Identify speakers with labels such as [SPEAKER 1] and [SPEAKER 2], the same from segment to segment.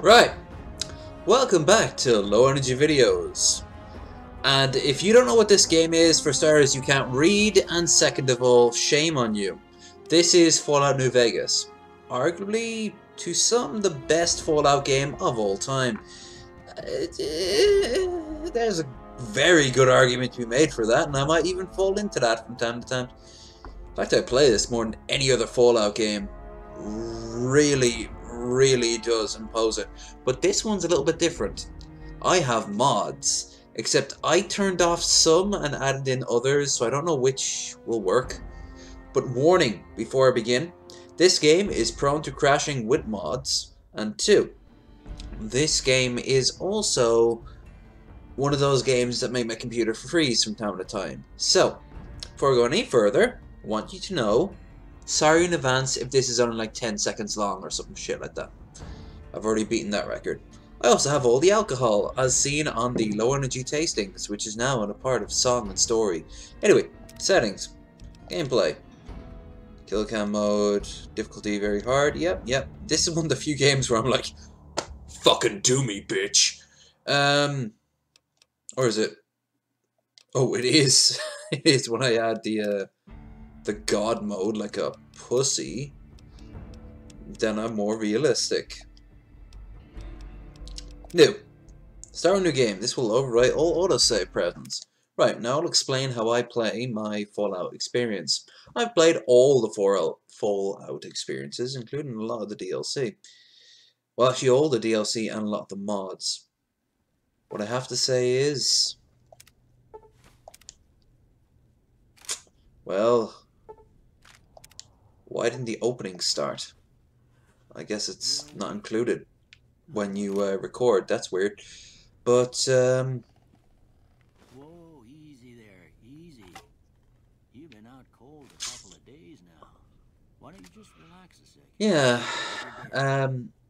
[SPEAKER 1] Right, welcome back to Low Energy Videos. And if you don't know what this game is, for starters, you can't read, and second of all, shame on you. This is Fallout New Vegas. Arguably, to some, the best Fallout game of all time. There's a very good argument to be made for that, and I might even fall into that from time to time. In fact, I play this more than any other Fallout game. Really does impose it. But this one's a little bit different. I have mods, except I turned off some and added in others, so I don't know which will work. But warning before I begin, this game is prone to crashing with mods, and 2, this game is also one of those games that make my computer freeze from time to time. So, before we go any further, I want you to know, sorry in advance if this is only like 10 seconds long or something shit like that. I've already beaten that record. I also have all the alcohol, as seen on the low energy tastings, which is now a part of song and story. Anyway, settings, gameplay, kill cam mode, difficulty very hard. Yep. This is one of the few games where I'm like, fucking do me, bitch. Or is it? Oh, it is. It is when I add the god mode like a pussy. Then I'm more realistic. New. Start a new game. This will overwrite all autosave presents. Right, now I'll explain how I play my Fallout experience. I've played all the Fallout experiences, including a lot of the DLC. Well, actually all the DLC and a lot of the mods. What I have to say is... well... why didn't the opening start? I guess it's not included when you record. That's weird. But,
[SPEAKER 2] Whoa, easy there, easy. You've been out cold a couple of days now. Why don't you just relax a second?
[SPEAKER 1] yeah,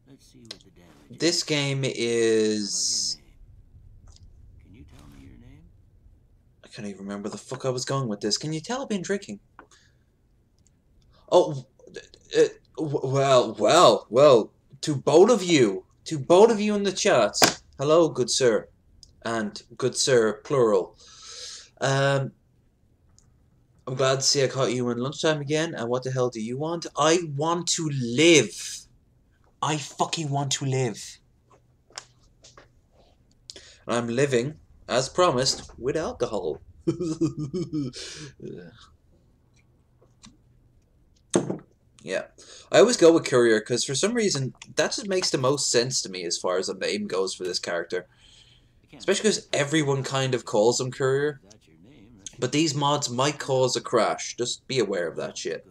[SPEAKER 2] Let's see what the damage is.
[SPEAKER 1] this game is...
[SPEAKER 2] Can you tell me your name?
[SPEAKER 1] I can't even remember the fuck I was going with this. Can you tell I've been drinking? Oh, well, to both of you in the chats, hello, good sir, and good sir, plural. I'm glad to see I caught you in lunchtime again, and what the hell do you want? I want to live. I fucking want to live. And I'm living, as promised, with alcohol. Yeah, I always go with Courier because for some reason that just makes the most sense to me as far as a name goes for this character. Especially because everyone kind of calls him Courier. But these mods might cause a crash. Just be aware of that shit.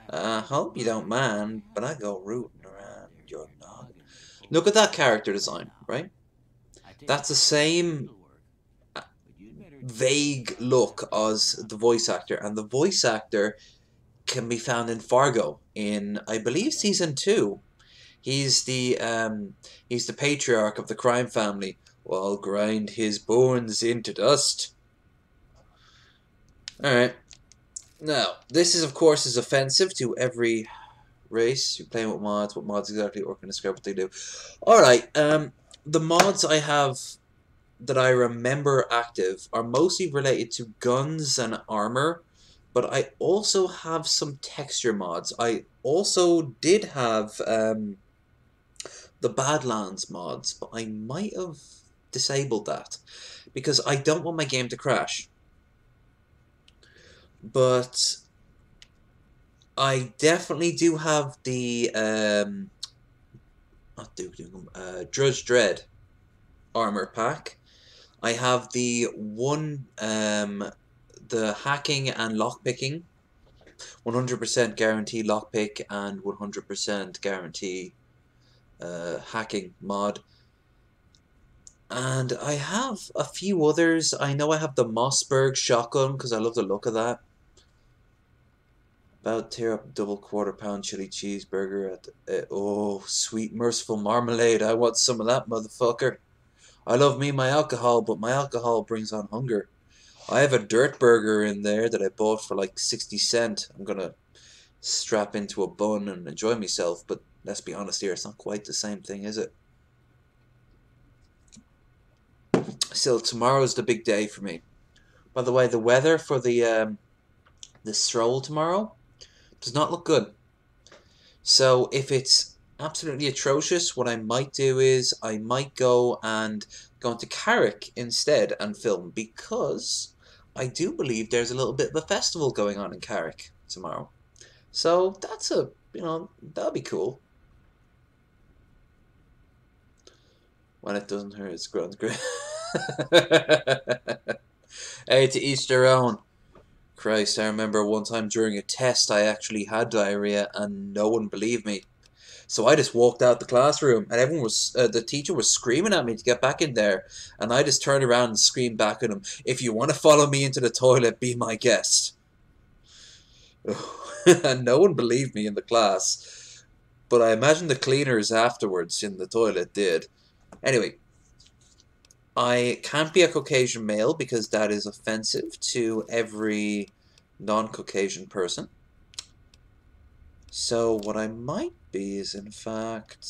[SPEAKER 1] I hope you don't mind, but I go rooting around your nog. Look at that character design, right? That's the same vague look as the voice actor, and the voice actor can be found in Fargo in, I believe, season 2. He's the patriarch of the crime family. Well, I'll grind his bones into dust. Alright. Now, this is, of course, is offensive to every race. You're playing with mods. What mods exactly or can describe what they do. Alright, the mods I have that I remember active are mostly related to guns and armor. But I also have some texture mods. I also did have the Badlands mods, but I might have disabled that because I don't want my game to crash. But I definitely do have the Drudge Dread armor pack. I have the one the hacking and lockpicking, 100% guarantee lockpick and 100% guarantee hacking mod. And I have a few others. I know I have the Mossberg shotgun because I love the look of that. About to tear up a double quarter-pound chili cheeseburger at the, oh, sweet merciful marmalade. I want some of that, motherfucker. I love me my alcohol, but my alcohol brings on hunger. I have a dirt burger in there that I bought for like 60 cents. I'm gonna strap into a bun and enjoy myself, but let's be honest here, it's not quite the same thing, is it? Still, tomorrow's the big day for me. By the way, the weather for the stroll tomorrow does not look good. So if it's absolutely atrocious, what I might do is I might go into Carrick instead and film, because I do believe there's a little bit of a festival going on in Carrick tomorrow. So that's that'll be cool. When it doesn't hurt, it's great. Hey, to each their own. Christ, I remember one time during a test I actually had diarrhea and no one believed me. So I just walked out the classroom and everyone was, the teacher was screaming at me to get back in there. And I just turned around and screamed back at him, "If you want to follow me into the toilet, be my guest." And no one believed me in the class. But I imagine the cleaners afterwards in the toilet did. Anyway, I can't be a Caucasian male because that is offensive to every non-Caucasian person. So what I might be is in fact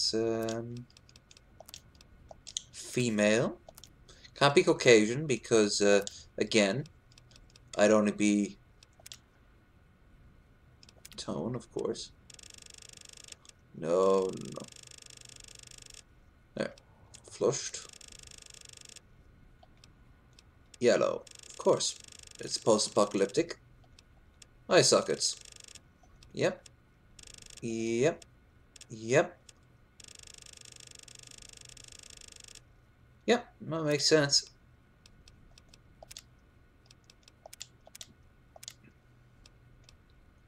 [SPEAKER 1] female. Can't be Caucasian because again, I'd only be tone, of course. No. There. Flushed. Yellow. Of course. It's post-apocalyptic. Eye sockets. Yep. Yep. Yep. Yep. That makes sense.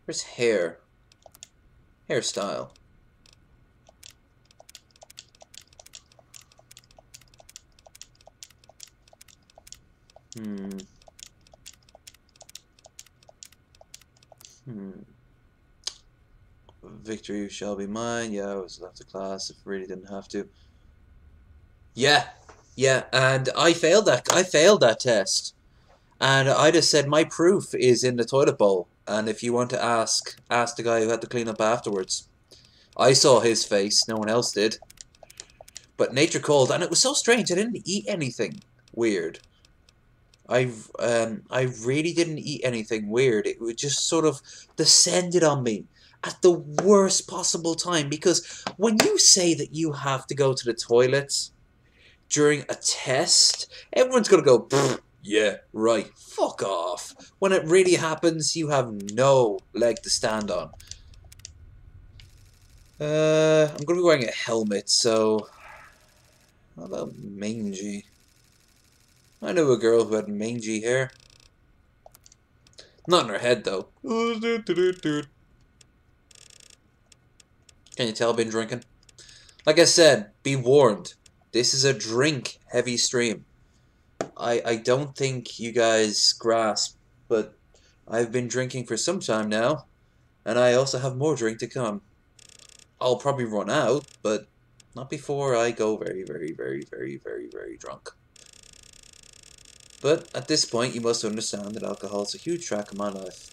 [SPEAKER 1] Where's hair? Hairstyle. Victory shall be mine. Yeah, I was left the class if I really didn't have to. Yeah, and I failed that test. And I just said my proof is in the toilet bowl. And if you want to ask the guy who had to clean up afterwards. I saw his face, no one else did. But nature called, and it was so strange. I didn't eat anything weird. I really didn't eat anything weird. It would just sort of descended on me at the worst possible time. Because when you say that you have to go to the toilet during a test, everyone's going to go, yeah, right, fuck off. When it really happens, you have no leg to stand on. I'm going to be wearing a helmet, so... How about mangy? I knew a girl who had mangy hair. Not in her head, though. Can you tell I've been drinking? Like I said, be warned. This is a drink-heavy stream. I don't think you guys grasp, but I've been drinking for some time now, and I also have more drink to come. I'll probably run out, but not before I go very, very, very, very, very, very drunk. But at this point, you must understand that alcohol is a huge track in my life.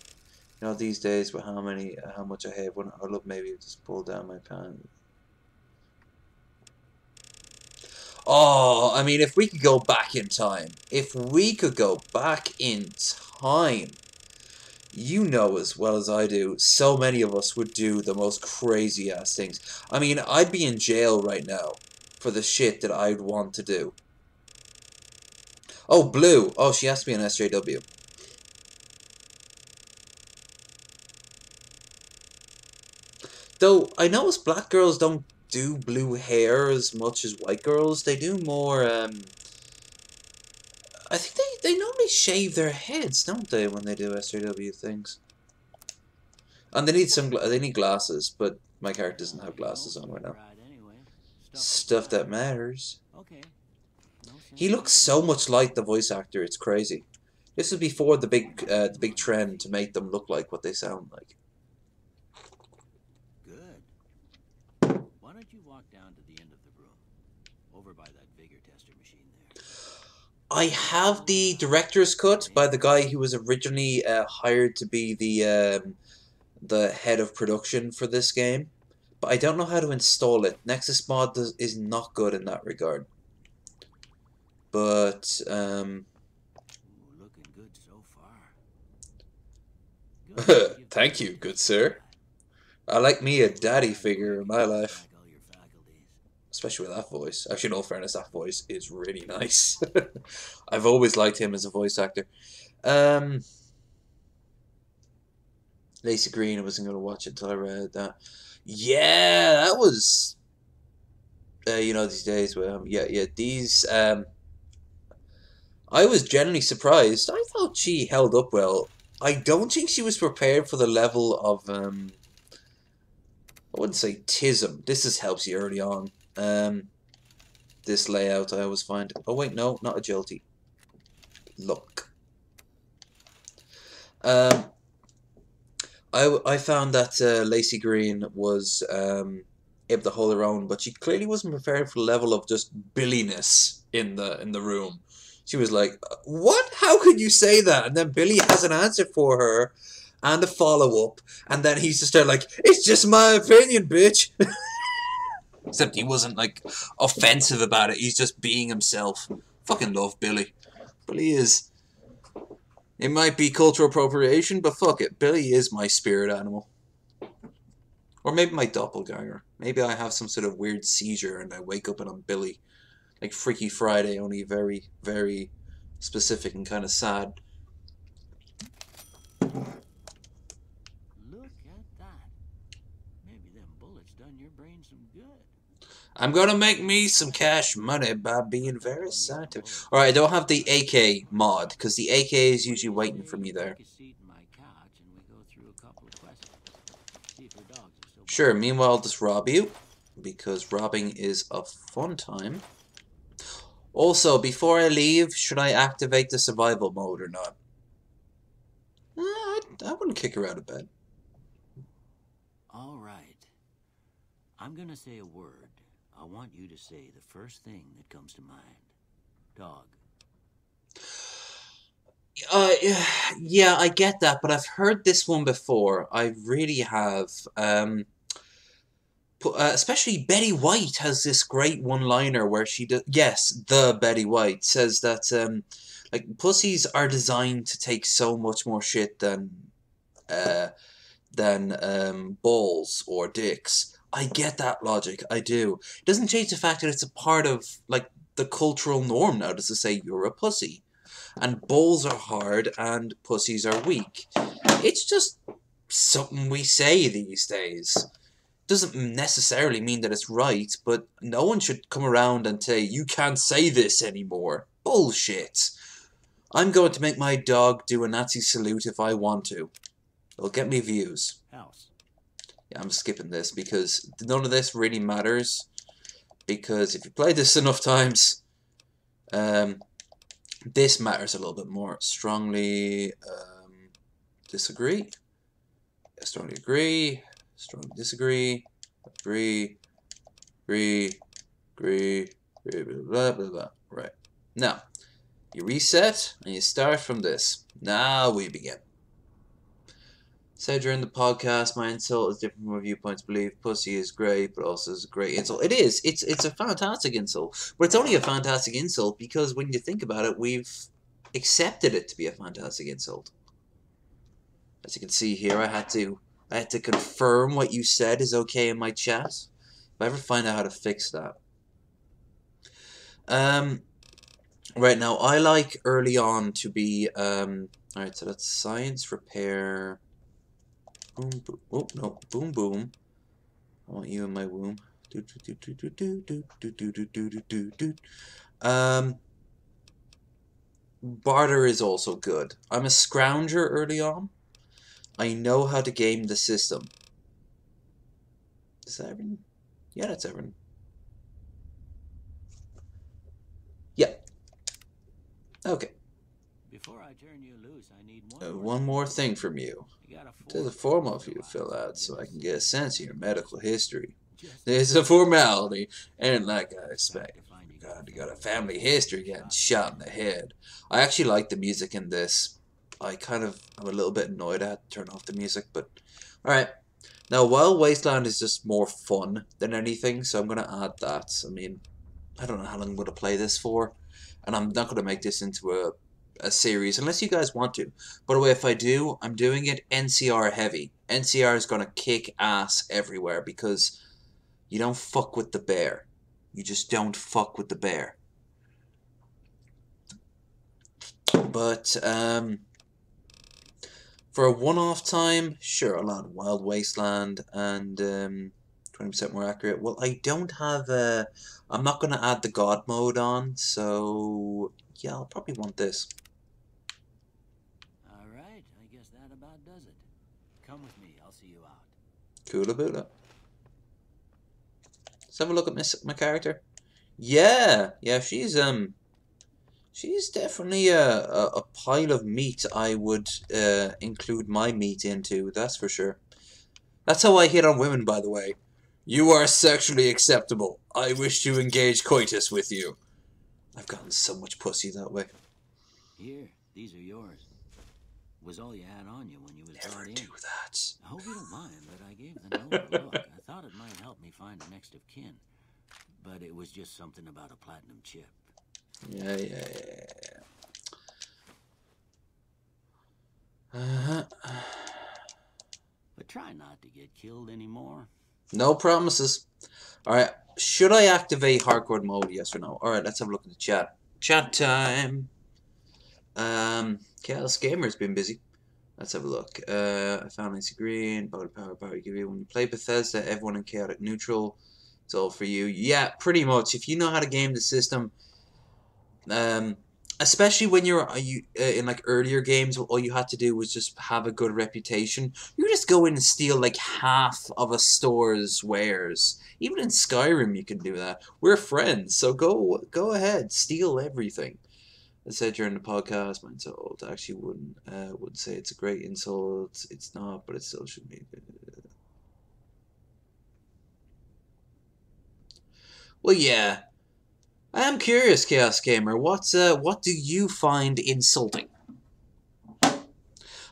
[SPEAKER 1] You know, these days, with how much I have, when I love maybe just pull down my pants. Oh, I mean, if we could go back in time. If we could go back in time. You know as well as I do, so many of us would do the most crazy ass things. I mean, I'd be in jail right now for the shit that I'd want to do. Oh, blue. Oh, she has to be an SJW. Though, I notice black girls don't do blue hair as much as white girls. They do more, I think they normally shave their heads, don't they, when they do SJW things? And they need glasses, but my character doesn't have glasses on right now. Stuff that matters. He looks so much like the voice actor, it's crazy. This was before the big trend to make them look like what they sound like.
[SPEAKER 2] Good. Why don't you walk down to the end of the room, over by that vigor tester machine there?
[SPEAKER 1] I have the director's cut by the guy who was originally hired to be the head of production for this game. but I don't know how to install it. Nexus Mod is not good in that regard. But,
[SPEAKER 2] Ooh, looking good so far. Good. Give
[SPEAKER 1] thank
[SPEAKER 2] credit
[SPEAKER 1] you,
[SPEAKER 2] where
[SPEAKER 1] good
[SPEAKER 2] credit's
[SPEAKER 1] sir.
[SPEAKER 2] due.
[SPEAKER 1] I like me a daddy
[SPEAKER 2] Fine
[SPEAKER 1] figure
[SPEAKER 2] work
[SPEAKER 1] in
[SPEAKER 2] and
[SPEAKER 1] my
[SPEAKER 2] you get
[SPEAKER 1] life.
[SPEAKER 2] back all your faculties.
[SPEAKER 1] Especially with that voice. Actually, in all fairness, that voice is really nice. I've always liked him as a voice actor. Lacey Green, I wasn't going to watch it until I read that. Yeah, that was... you know, these days, well, these... I was generally surprised. I thought she held up well. I don't think she was prepared for the level of... I wouldn't say tism. This just helps you early on. This layout I always find... Oh, wait, no, not agility. Look. I found that Lacey Green was able to hold her own, but she clearly wasn't prepared for the level of just Billiness in the room. She was like, "What? How could you say that?" And then Billy has an answer for her and a follow up, and then he's just there like, "It's just my opinion, bitch." Except he wasn't like offensive about it. He's just being himself. Fucking love Billy. Billy is. It might be cultural appropriation, but fuck it. Billy is my spirit animal. Or maybe my doppelganger. Maybe I have some sort of weird seizure and I wake up and I'm Billy. Like Freaky Friday, only very, very specific and kind of sad.
[SPEAKER 2] Look at that. Maybe them bullets done your brain some good.
[SPEAKER 1] I'm gonna make me some cash money by being very scientific. Alright, I don't have the AK mod, because the AK is usually waiting for me there. Sure, meanwhile I'll just rob you, because robbing is a fun time. Also, before I leave, should I activate the survival mode or not? I wouldn't kick her out of bed.
[SPEAKER 2] Alright. I'm gonna say a word. I want you to say the first thing that comes to mind. Dog.
[SPEAKER 1] Yeah, I get that, but I've heard this one before. I really have. Especially Betty White has this great one-liner where she does. Yes, the Betty White says that like pussies are designed to take so much more shit than balls or dicks. I get that logic. I do. It doesn't change the fact that it's a part of like the cultural norm now to say you're a pussy, and balls are hard and pussies are weak. It's just something we say these days. Doesn't necessarily mean that it's right, but no one should come around and say, you can't say this anymore. Bullshit. I'm going to make my dog do a Nazi salute if I want to. It'll get me views.
[SPEAKER 2] House.
[SPEAKER 1] Yeah, I'm skipping this because none of this really matters. Because if you play this enough times, this matters a little bit more. Strongly disagree. Strongly agree. Strongly disagree. Agree. Agree. Blah, blah, blah. Right. Now, you reset and you start from this. Now we begin. Said during the podcast, my insult is different from my viewpoints. Believe pussy is great, but also is a great insult. It is. It's a fantastic insult, but it's only a fantastic insult because when you think about it, we've accepted it to be a fantastic insult. As you can see here, I had to confirm what you said is okay in my chat. If I ever find out how to fix that. Right now, I like early on to be alright, so that's science repair. Boom, boom. Oh, no. Boom, boom. I want you in my womb. Barter is also good. I'm a scrounger early on. I know how to game the system. Is that everything? Yeah, that's everything. Yeah. Okay.
[SPEAKER 2] Before I turn you loose, I need
[SPEAKER 1] One more thing from you. There's a form of you to fill out so I can get a sense of your medical history. There's a formality, and like I expect, God, you got a family history getting shot in the head. I actually like the music in this. I'm a little bit annoyed I had to turn off the music, but alright. Now, Wild Wasteland is just more fun than anything, so I'm going to add that. I mean, I don't know how long I'm going to play this for, and I'm not going to make this into a series unless you guys want to. By the way, if I do, I'm doing it NCR heavy. NCR is going to kick ass everywhere because you don't fuck with the bear. You just don't fuck with the bear. But, for a one-off time, sure, I'll add Wild Wasteland and 20% more accurate. Well, I don't have I'm not going to add the God mode on, so yeah, I'll probably want this.
[SPEAKER 2] All right, I guess that about does it. Come with me, I'll see you out.
[SPEAKER 1] Cool about it. Let's have a look at my character. Yeah, she's definitely a pile of meat I would include my meat into, that's for sure. That's how I hit on women, by the way. You are sexually acceptable. I wish to engage coitus with you. I've gotten so much pussy that way.
[SPEAKER 2] Here, these are yours. Was all you had on you when you was
[SPEAKER 1] Never
[SPEAKER 2] brought in.
[SPEAKER 1] do that.
[SPEAKER 2] I hope you don't mind, but I gave the note a look. I thought it might help me find a next of kin. But it was just something about a platinum chip.
[SPEAKER 1] Yeah.
[SPEAKER 2] But try not to get killed anymore.
[SPEAKER 1] No promises. Alright, should I activate hardcore mode, yes or no? Alright, let's have a look at the chat. Chat time! Chaos Gamer's been busy. Let's have a look. I found Nancy Green, power you give you. When you play Bethesda, everyone in chaotic neutral. It's all for you. Yeah, pretty much. If you know how to game the system, especially when you're in like earlier games, all you had to do was just have a good reputation. You just go in and steal like half of a store's wares. Even in Skyrim, you can do that. We're friends, so go ahead, steal everything. I said during the podcast, my insult. I actually would say it's a great insult. It's not, but it still should be. Well, yeah. I am curious, Chaos Gamer. What do you find insulting?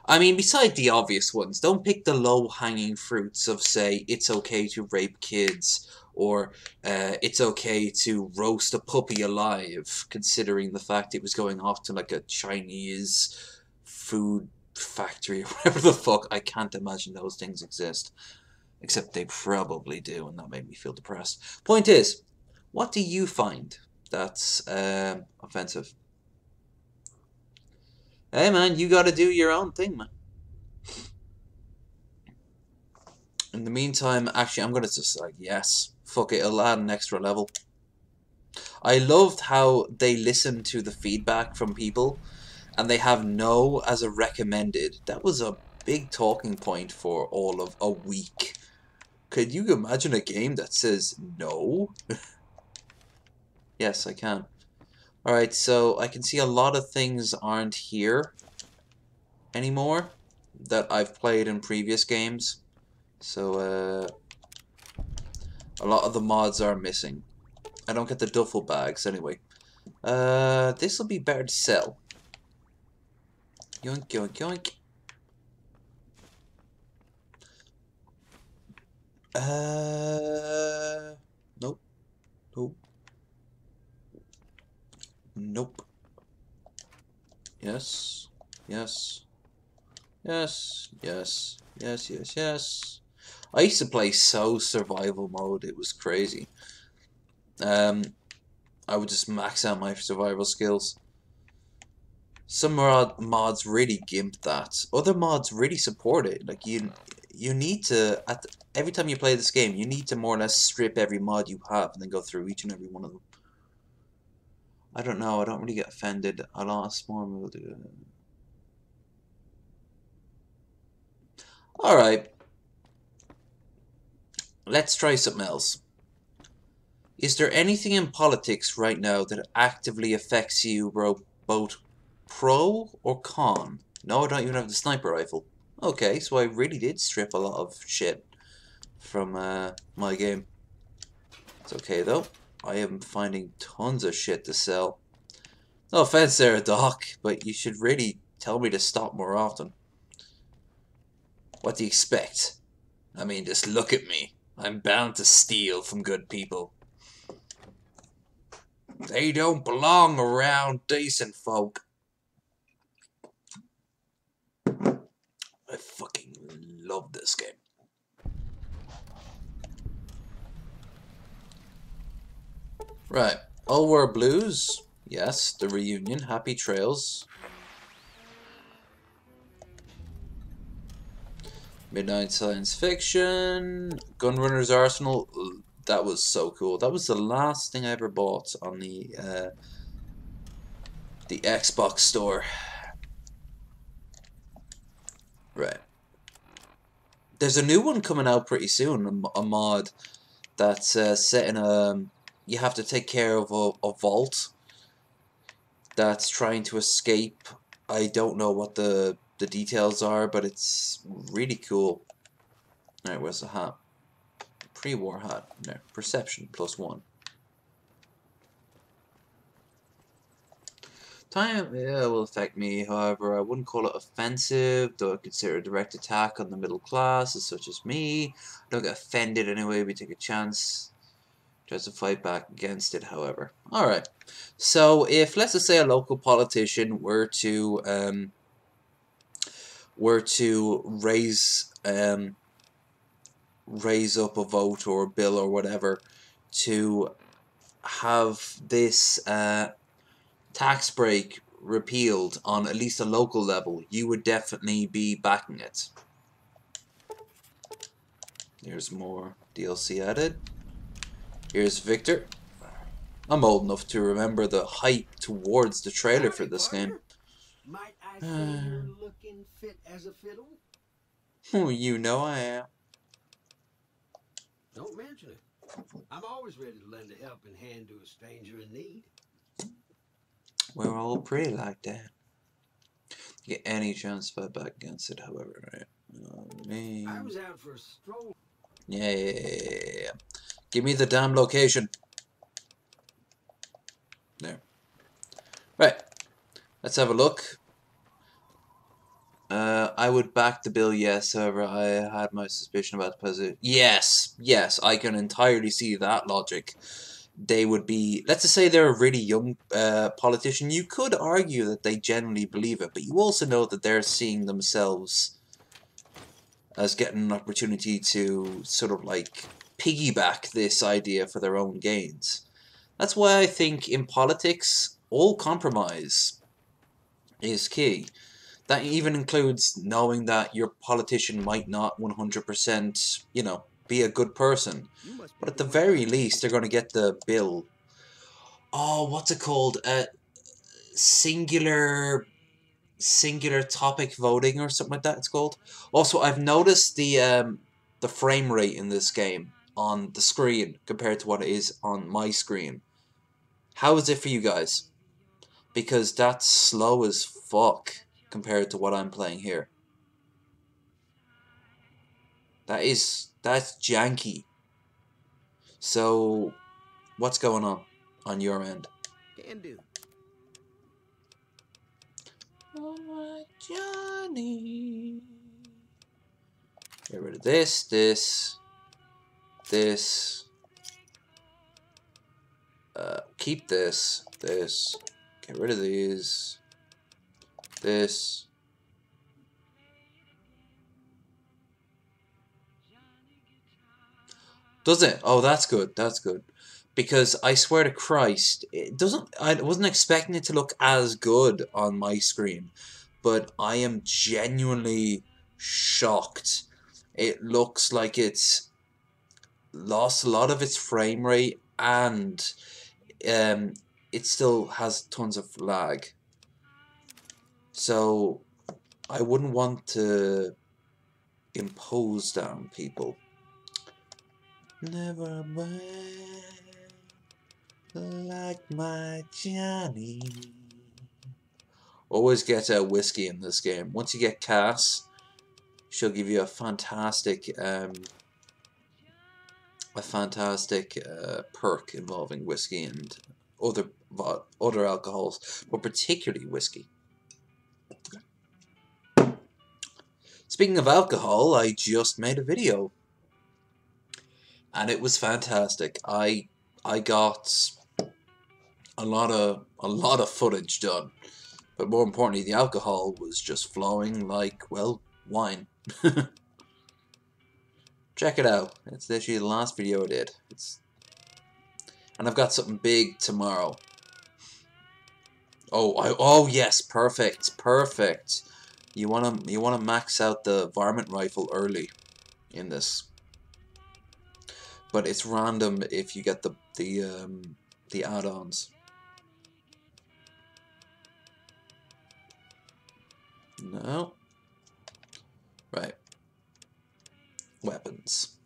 [SPEAKER 1] I mean, besides the obvious ones, don't pick the low-hanging fruits of, say, it's okay to rape kids, or it's okay to roast a puppy alive, considering the fact it was going off to, like, a Chinese food factory, or whatever the fuck. I can't imagine those things exist. Except they probably do, and that made me feel depressed. Point is, what do you find that's offensive? Hey man, you gotta do your own thing, man. In the meantime, actually, I'm gonna just like, yes, fuck it, it'll add an extra level. I loved how they listen to the feedback from people, and they have no as a recommended. That was a big talking point for all of a week. Could you imagine a game that says no? Yes, I can. Alright, so I can see a lot of things aren't here anymore that I've played in previous games. So, a lot of the mods are missing. I don't get the duffel bags anyway. This will be better to sell. Yoink, yoink, yoink. Nope. Nope. Nope. Yes. Yes. Yes. Yes. Yes, yes, yes. I used to play so survival mode, it was crazy. I would just max out my survival skills. Some mods really gimp that. Other mods really support it. Like you need to every time you play this game, you need to more or less strip every mod you have and then go through each and every one of them. I don't know. I don't really get offended. A lot more will do. All right. Let's try something else. Is there anything in politics right now that actively affects you, bro? Both pro or con? No, I don't even have the sniper rifle. Okay, so I really did strip a lot of shit from my game. It's okay though. I am finding tons of shit to sell. No offense there, Doc, but you should really tell me to stop more often. What do you expect? I mean, just look at me. I'm bound to steal from good people. They don't belong around decent folk. I fucking love this game. Right. All War Blues. Yes, the reunion. Happy Trails. Midnight Science Fiction. Gunrunner's Arsenal. That was so cool. That was the last thing I ever bought on the Xbox store. Right. There's a new one coming out pretty soon. A mod that's set in a... You have to take care of a vault that's trying to escape. I don't know what the details are, but it's really cool. Alright, where's the hat? Pre-war hat. No, perception +1. Time, yeah, will affect me. However, I wouldn't call it offensive, though I consider a direct attack on the middle classes, such as me. I don't get offended anyway. We take a chance. Tries to fight back against it, however. Alright. So, if, let's just say, a local politician were to raise up a vote or a bill or whatever to have this tax break repealed on at least a local level, you would definitely be backing it. Here's more DLC added. Here's Victor. I'm old enough to remember the hype towards the trailer for this game.
[SPEAKER 3] Might I say you're looking fit as a fiddle?
[SPEAKER 1] Oh, you know I am.
[SPEAKER 3] Don't mention it. I'm always ready to lend a helping hand to a stranger in need.
[SPEAKER 1] We're all pretty like that. Get any chance to fight back against it, however, right?
[SPEAKER 3] I was out for a stroll.
[SPEAKER 1] Yeah. Give me the damn location. There. Right. Let's have a look. I would back the bill, yes. However, I had my suspicion about the president. Yes, I can entirely see that logic. They would be, let's just say they're a really young politician. You could argue that they generally believe it, but you also know that they're seeing themselves as getting an opportunity to sort of like piggyback this idea for their own gains. That's why I think in politics, all compromise is key. That even includes knowing that your politician might not 100%, you know, be a good person. But at the very least, they're going to get the bill. Oh, what's it called? Singular topic voting or something like that it's called. Also, I've noticed the frame rate in this game on the screen compared to what it is on my screen. How is it for you guys? Because that's slow as fuck compared to what I'm playing here. That's janky. So, what's going on your end?
[SPEAKER 3] Can do.
[SPEAKER 1] Oh my Johnny. Get rid of this. Keep this. Get rid of these. This. Does it? Oh, that's good. That's good. Because I swear to Christ, it doesn't. I wasn't expecting it to look as good on my screen, but I am genuinely shocked. It looks like it's lost a lot of its frame rate, and it still has tons of lag. So I wouldn't want to impose that on people. Never mind like my Johnny. Always get a whiskey in this game. Once you get Cass, she'll give you a fantastic perk involving whiskey and other alcohols, but particularly whiskey. Speaking of alcohol, I just made a video and it was fantastic. I got a lot of footage done, but more importantly, the alcohol was just flowing like, well, wine. Check it out. It's literally the last video I did. And I've got something big tomorrow. Oh yes, perfect, perfect. You wanna max out the varmint rifle early in this, but it's random if you get the add-ons. No. Right. Weapons.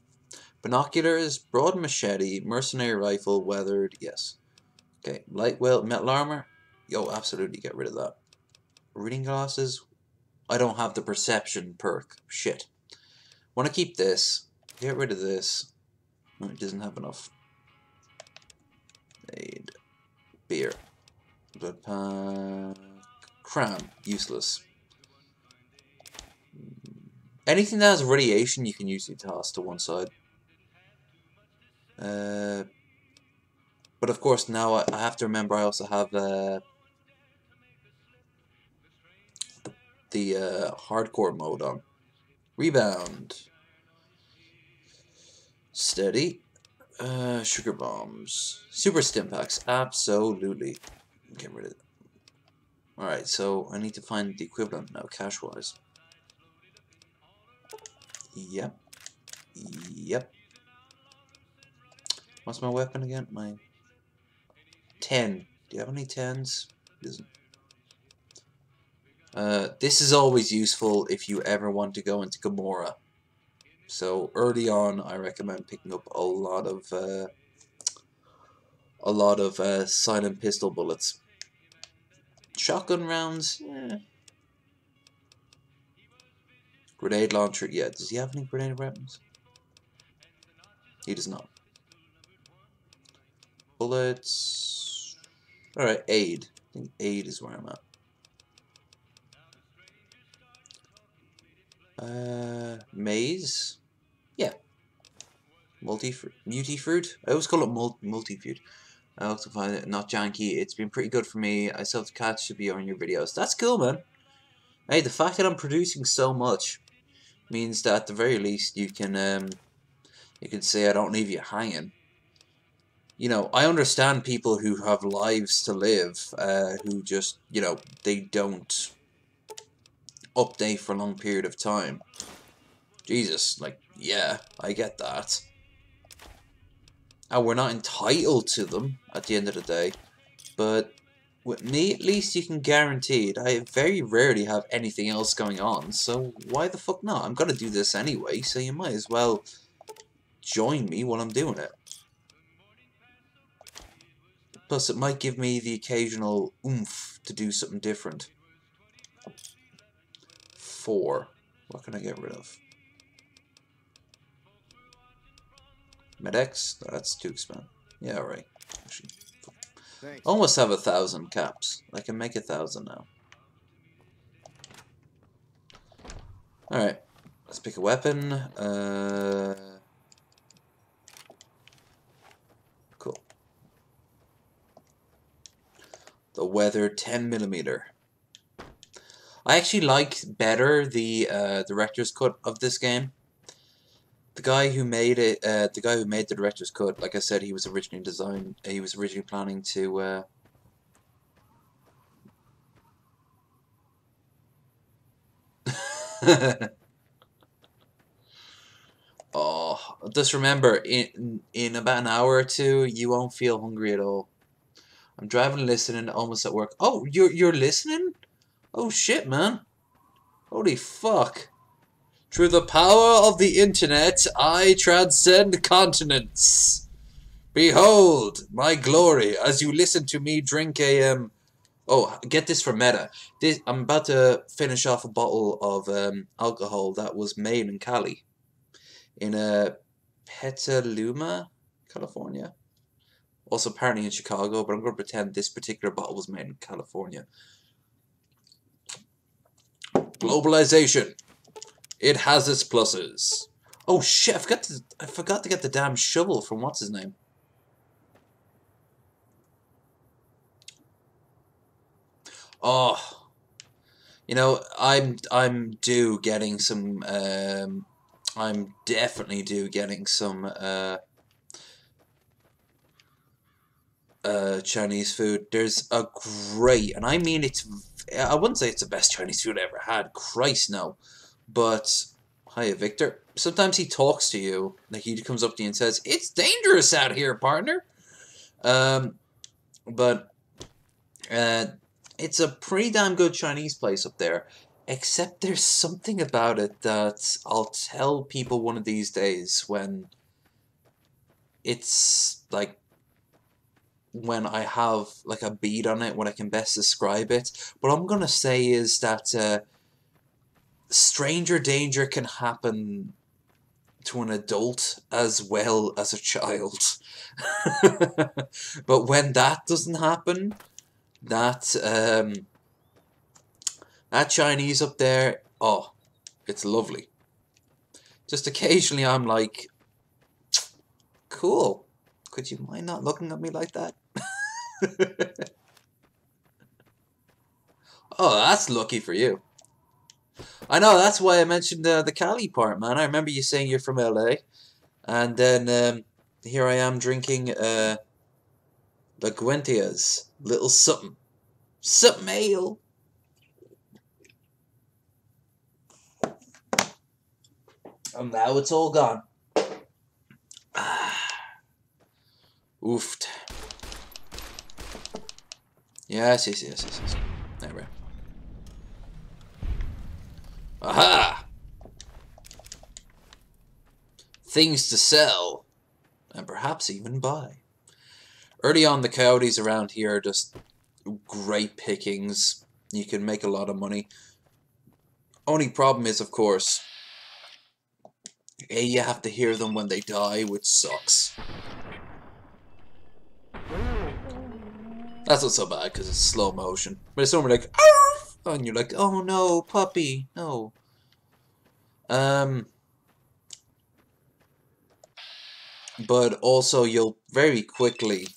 [SPEAKER 1] Binoculars, broad machete, mercenary rifle, weathered, yes. Okay, lightweight metal armor. Yo, absolutely get rid of that. Reading glasses. I don't have the perception perk. Shit. Want to keep this. Get rid of this. No, it doesn't have enough. Aid. Beer. Blood pack. Cram. Useless. Anything that has radiation you can usually toss to one side. But of course now I have to remember I also have the hardcore mode on. Rebound. Steady. Sugar bombs. Super stim packs. Absolutely. Get rid of it. Alright, so I need to find the equivalent now, cash wise. Yep. Yep. What's my weapon again? My 10. Do you have any 10s? Doesn't. This is always useful if you ever want to go into Gamora. So early on, I recommend picking up a lot of silent pistol bullets. Shotgun rounds. Grenade launcher. Yeah. Does he have any grenade weapons? He does not. Bullets. Alright, aid. I think aid is where I'm at. Maze? Yeah. Multi-fruit? I always call it multi-fruit. I also find it not janky. It's been pretty good for me. I still have to catch to be on your videos. That's cool, man. Hey, the fact that I'm producing so much means that at the very least you can say I don't leave you hanging. You know, I understand people who have lives to live, who just, you know, they don't update for a long period of time. Jesus, like, yeah, I get that. And we're not entitled to them at the end of the day. But with me, at least you can guarantee it. I very rarely have anything else going on, so why the fuck not? I'm gonna do this anyway, so you might as well join me while I'm doing it. Plus, it might give me the occasional oomph to do something different. 4. What can I get rid of? Medex? No, that's too expensive. Yeah, alright. Actually, almost have 1,000 caps. I can make 1,000 now. Alright. Let's pick a weapon. Cool. The weather 10mm. I actually like better the director's cut of this game. The guy who made it, the guy who made the director's cut, like I said, he was originally planning to. Oh, just remember, in about an hour or two, you won't feel hungry at all. I'm driving, listening, almost at work. Oh, you're listening? Oh shit, man! Holy fuck! Through the power of the internet, I transcend continents. Behold my glory as you listen to me drink a Oh, get this for meta. I'm about to finish off a bottle of alcohol that was made in Cali, in Petaluma, California. Also apparently in Chicago, but I'm going to pretend this particular bottle was made in California. Globalization. It has its pluses. Oh shit! I forgot to get the damn shovel from what's his name. Oh, you know, I'm due getting some. I'm definitely due getting some Chinese food. There's a great, and I mean it's. I wouldn't say it's the best Chinese food I ever had. Christ no, but hiya Victor. Sometimes he talks to you, like he comes up to you and says, "It's dangerous out here, partner." But it's a pretty damn good Chinese place up there. Except there's something about it that I'll tell people one of these days when it's like when I have like a beat on it, when I can best describe it. What I'm gonna say is that stranger danger can happen to an adult as well as a child. But when that doesn't happen, that that Chinese up there, oh, it's lovely. Just occasionally I'm like, cool. Could you mind not looking at me like that? Oh, that's lucky for you. I know, that's why I mentioned the Cali part, man. I remember you saying you're from LA. And then here I am drinking La Guentia's little something. Something ale. And now it's all gone. Oofed. Yes. There we are. Aha! Things to sell. And perhaps even buy. Early on, the coyotes around here are just great pickings. You can make a lot of money. Only problem is, of course, you have to hear them when they die, which sucks. That's not so bad because it's slow motion. But it's somewhere like, arf! And you're like, oh no, puppy, no. But also you'll very quickly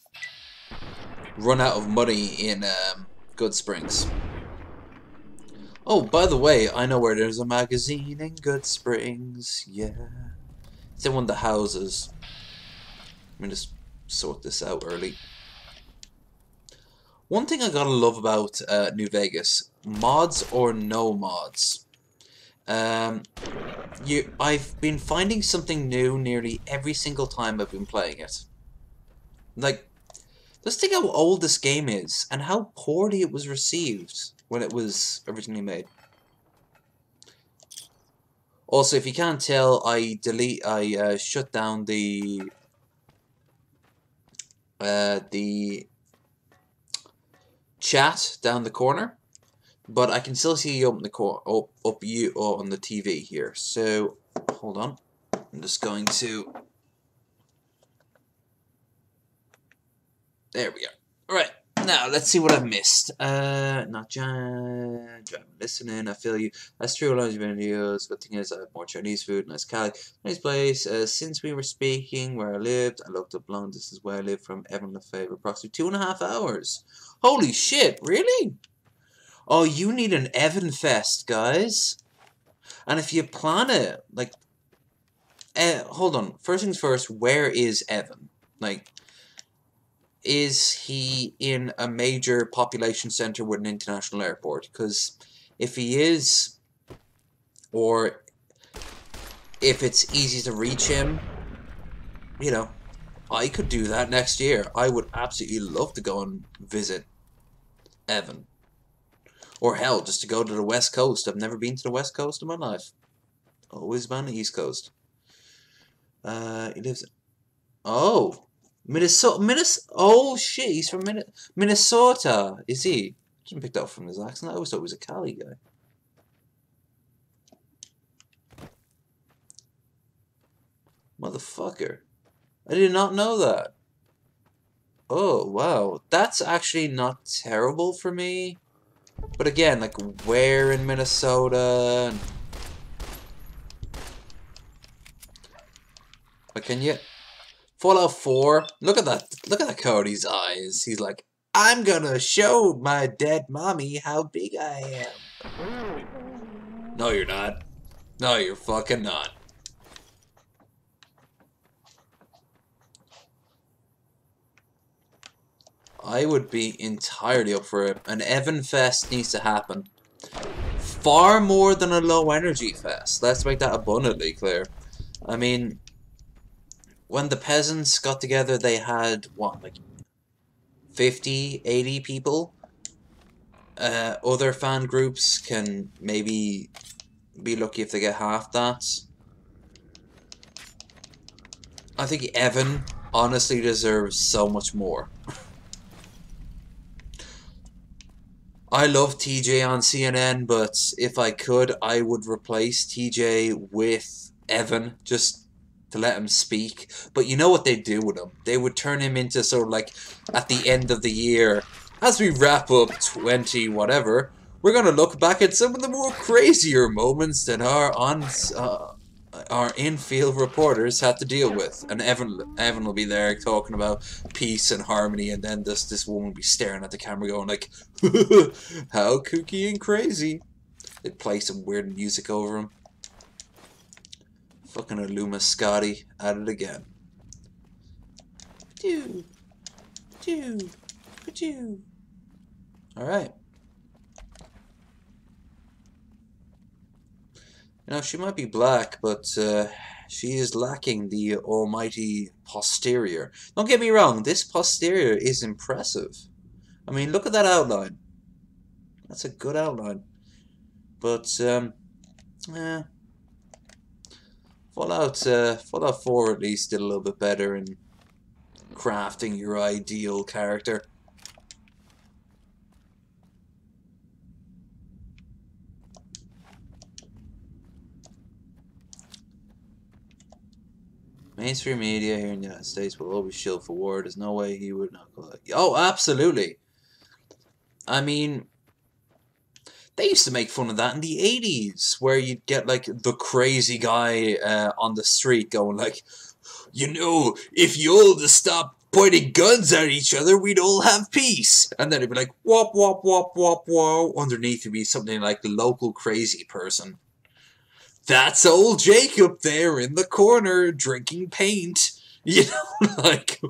[SPEAKER 1] run out of money in Good Springs. Oh, by the way, I know where there's a magazine in Good Springs. Yeah, it's in one of the houses. Let me just sort this out early. One thing I gotta love about New Vegas, mods or no mods, I've been finding something new nearly every single time I've been playing it. Like, let's think how old this game is and how poorly it was received when it was originally made. Also, if you can't tell, I shut down the chat down the corner, but I can still see you up in the up you on the TV here. So hold on, I'm just going to. There we go. All right, now let's see what I've missed. Not John. Listening, I feel you. That's true. A lot of videos. Good thing is, I have more Chinese food. Nice Cali, nice place. Since we were speaking, where I lived, I looked up long distance where I live from Evan Lefebvre, approximately 2.5 hours. Holy shit! Really? Oh, you need an Evan Fest, guys. And if you plan it, like, hold on. First things first. Where is Evan? Like, is he in a major population center with an international airport? Because if he is, or if it's easy to reach him, you know, I could do that next year. I would absolutely love to go and visit Evan. Or hell, just to go to the West Coast. I've never been to the West Coast in my life. Always been on the East Coast. He lives... Oh! Minnesota. Oh shit, he's from Minnesota. Is he? I didn't pick that up from his accent. I always thought he was a Cali guy. Motherfucker. I did not know that. Oh, wow. That's actually not terrible for me. But again, like, where in Minnesota? But can you? Fallout 4. Look at that. Look at that Cody's eyes. He's like, I'm gonna show my dead mommy how big I am. No, you're not. No, you're fucking not. I would be entirely up for it. An Evan Fest needs to happen. Far more than a low energy fest. Let's make that abundantly clear. I mean, when the peasants got together, they had, what, like 50, 80 people? Other fan groups can maybe be lucky if they get half that. I think Evan honestly deserves so much more. I love TJ on CNN, but if I could, I would replace TJ with Evan, just to let him speak. But you know what they'd do with him? They would turn him into sort of like, at the end of the year, as we wrap up 20 whatever, we're going to look back at some of the more crazier moments that our in-field reporters had to deal with. And Evan will be there talking about peace and harmony, and then this woman will be staring at the camera going like, how kooky and crazy. They'd play some weird music over him. Fucking Illuma Scotty at it again. Alright. You know, she might be black, but she is lacking the almighty posterior. Don't get me wrong, this posterior is impressive. I mean, look at that outline. That's a good outline. But, yeah. Fallout 4 at least did a little bit better in crafting your ideal character. Mainstream media here in the United States will always shield for war. There's no way he would not call it. Oh, absolutely. I mean, they used to make fun of that in the 80s, where you'd get, like, the crazy guy on the street going, like, you know, if you all just stop pointing guns at each other, we'd all have peace. And then it'd be like, wop, wop, wop, wop, wop. Underneath would be something like the local crazy person. That's old Jacob there in the corner drinking paint. You know, like,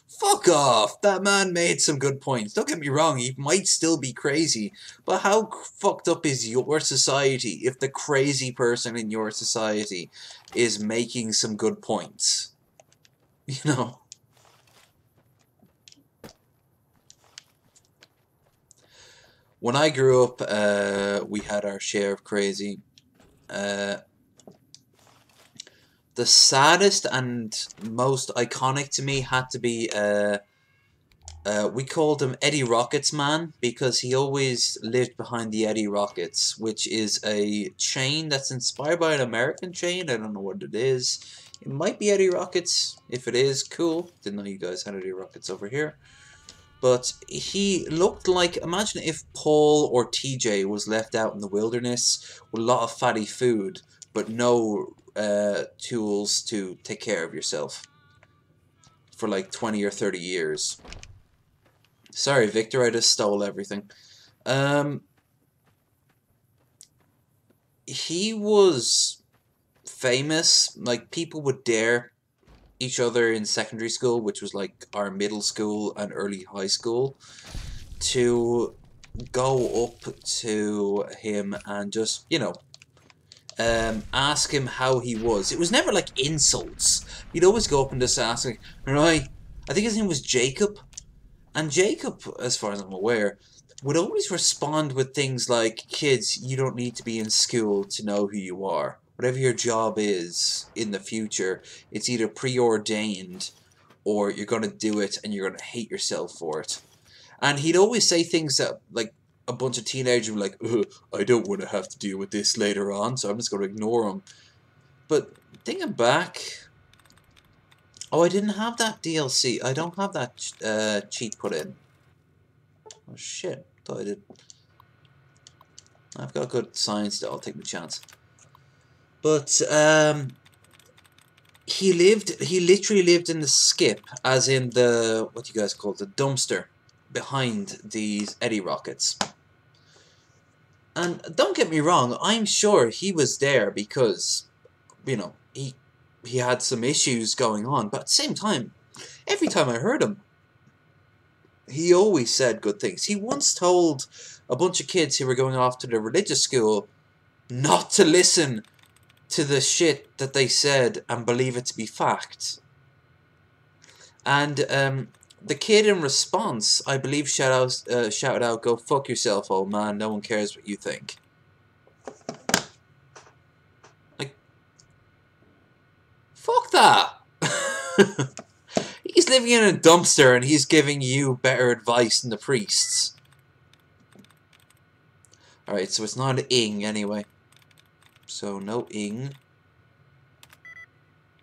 [SPEAKER 1] fuck off. That man made some good points. Don't get me wrong, he might still be crazy. But how fucked up is your society if the crazy person in your society is making some good points? You know? When I grew up, we had our share of crazy. The saddest and most iconic to me had to be, we called him Eddie Rockets Man, because he always lived behind the Eddie Rockets, which is a chain that's inspired by an American chain. I don't know what it is. It might be Eddie Rockets. If it is, cool. Didn't know you guys had Eddie Rockets over here. But he looked like, imagine if Paul or TJ was left out in the wilderness with a lot of fatty food, but no tools to take care of yourself for like 20 or 30 years. Sorry, Victor, I just stole everything. He was famous, like people would dare each other in secondary school, which was like our middle school and early high school, to go up to him and just, you know, ask him how he was. It was never like insults. He'd always go up and just ask, like, right, I think his name was Jacob. And Jacob, as far as I'm aware, would always respond with things like, kids, you don't need to be in school to know who you are. Whatever your job is in the future, it's either preordained or you're going to do it and you're going to hate yourself for it. And he'd always say things that, like, a bunch of teenagers were like, I don't want to have to deal with this later on, so I'm just going to ignore him. But thinking back, oh, I didn't have that DLC. I don't have that cheat put in. Oh, shit. Thought I did. I've got good science, though. I'll take my chance. But, he literally lived in the skip, as in the, what do you guys call it, the dumpster behind these Eddie rockets. And don't get me wrong, I'm sure he was there because, you know, he had some issues going on, but at the same time, every time I heard him, he always said good things. He once told a bunch of kids who were going off to the religious school not to listen to the shit that they said and believe it to be fact. And the kid in response, I believe, shouted out, "Go fuck yourself, old man. No one cares what you think." Like, fuck that. He's living in a dumpster and he's giving you better advice than the priests. Alright, so it's not an ing anyway. So no ing.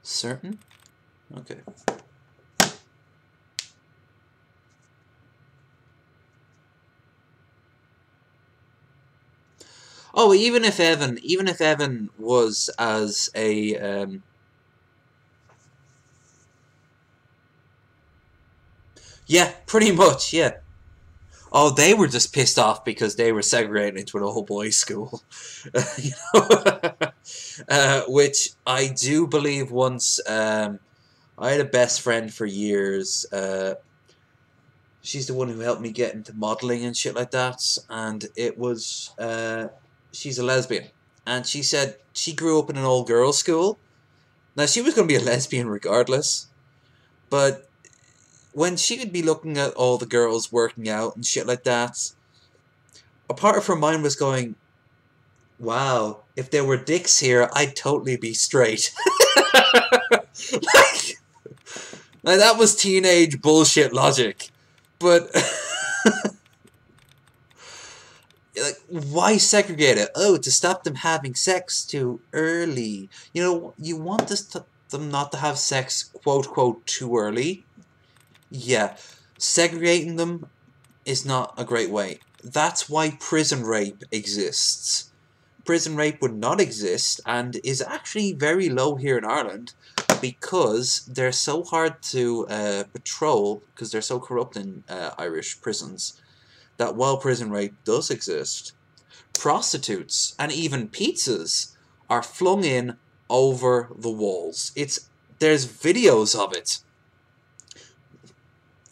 [SPEAKER 1] Certain? Okay. Oh, even if Evan was as a yeah, pretty much, yeah. Oh, they were just pissed off because they were segregated into an all-boys school. You know? Which I do believe once, I had a best friend for years. She's the one who helped me get into modeling and shit like that. And it was, she's a lesbian. And she said she grew up in an all-girls school. Now, she was going to be a lesbian regardless. But when she would be looking at all the girls working out and shit like that, a part of her mind was going, wow, if there were dicks here, I'd totally be straight. like that was teenage bullshit logic. But like, why segregate it? Oh, to stop them having sex too early. You know, you want them not to have sex, quote, quote, too early. Yeah, segregating them is not a great way. That's why prison rape exists. Prison rape would not exist and is actually very low here in Ireland because they're so hard to patrol, because they're so corrupt in Irish prisons, that while prison rape does exist, prostitutes and even pizzas are flung in over the walls. There's videos of it.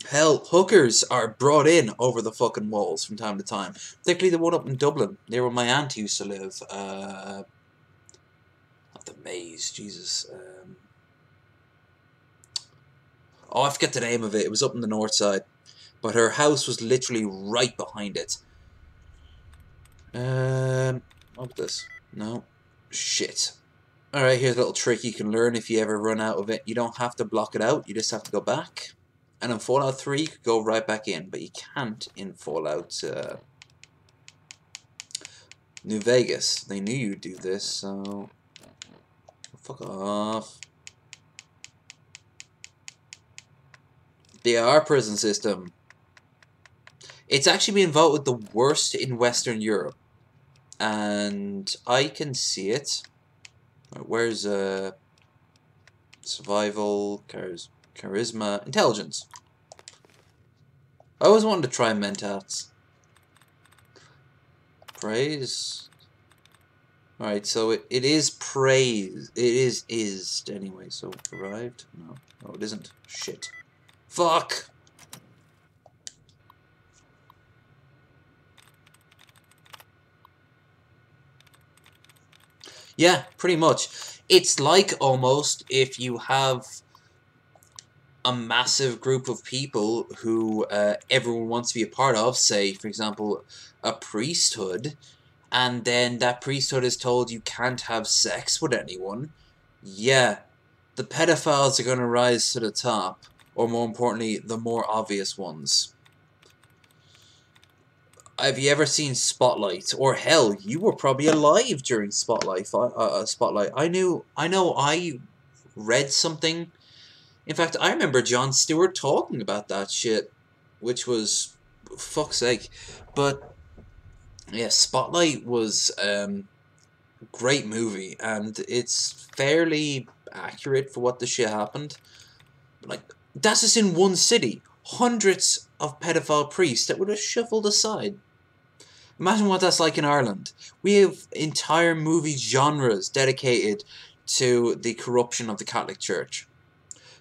[SPEAKER 1] Hell, hookers are brought in over the fucking walls from time to time. Particularly the one up in Dublin, near where my aunt used to live. Not the Maze, Jesus. Oh, I forget the name of it. It was up in the north side. But her house was literally right behind it. What's this? No. Shit. Alright, here's a little trick you can learn if you ever run out of it. You don't have to block it out, you just have to go back. And in Fallout 3, you could go right back in, but you can't in Fallout New Vegas. They knew you'd do this, so fuck off. Our prison system. It's actually been voted the worst in Western Europe. And I can see it. Where's survival, charisma, intelligence. I always wanted to try mentats. Praise. Alright, so it is praise. It is anyway, so arrived? No. No, it isn't. Shit. Fuck! Yeah, pretty much. It's like almost if you have a massive group of people who everyone wants to be a part of, say, for example, a priesthood, and then that priesthood is told you can't have sex with anyone. Yeah, the pedophiles are going to rise to the top, or more importantly, the more obvious ones. Have you ever seen Spotlight? Or hell, you were probably alive during Spotlight. Spotlight. I know I read something. In fact, I remember Jon Stewart talking about that shit, which was, fuck's sake. But yeah, Spotlight was great movie, and it's fairly accurate for what the shit happened. Like, that's just in one city. Hundreds of pedophile priests that were just shuffled aside. Imagine what that's like in Ireland. We have entire movie genres dedicated to the corruption of the Catholic Church.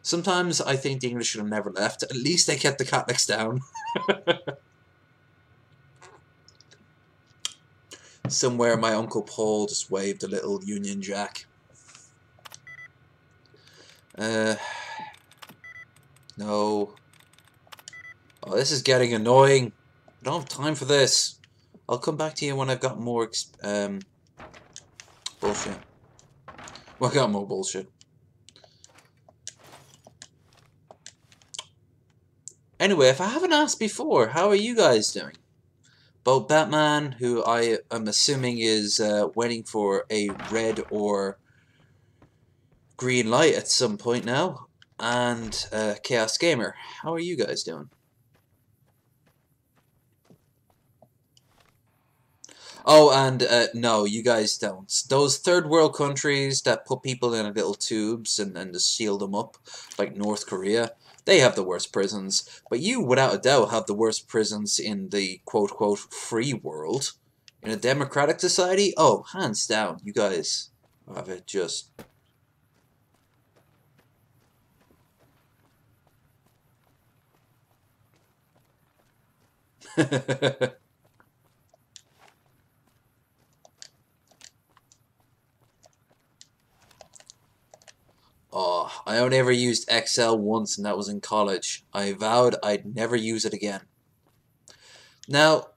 [SPEAKER 1] Sometimes I think the English should have never left. At least they kept the Catholics down. Somewhere my Uncle Paul just waved a little Union Jack. No. Oh, this is getting annoying. I don't have time for this. I'll come back to you when I've got more bullshit. Well, I got more bullshit. Anyway, if I haven't asked before, how are you guys doing? Both Batman, who I am assuming is waiting for a red or green light at some point now, and Chaos Gamer. How are you guys doing? Oh, and no, you guys don't. Those third world countries that put people in little tubes and just seal them up, like North Korea, they have the worst prisons. But you, without a doubt, have the worst prisons in the quote-quote free world. In a democratic society, oh, hands down, you guys have it just... Oh, I only ever used Excel once, and that was in college. I vowed I'd never use it again. Now,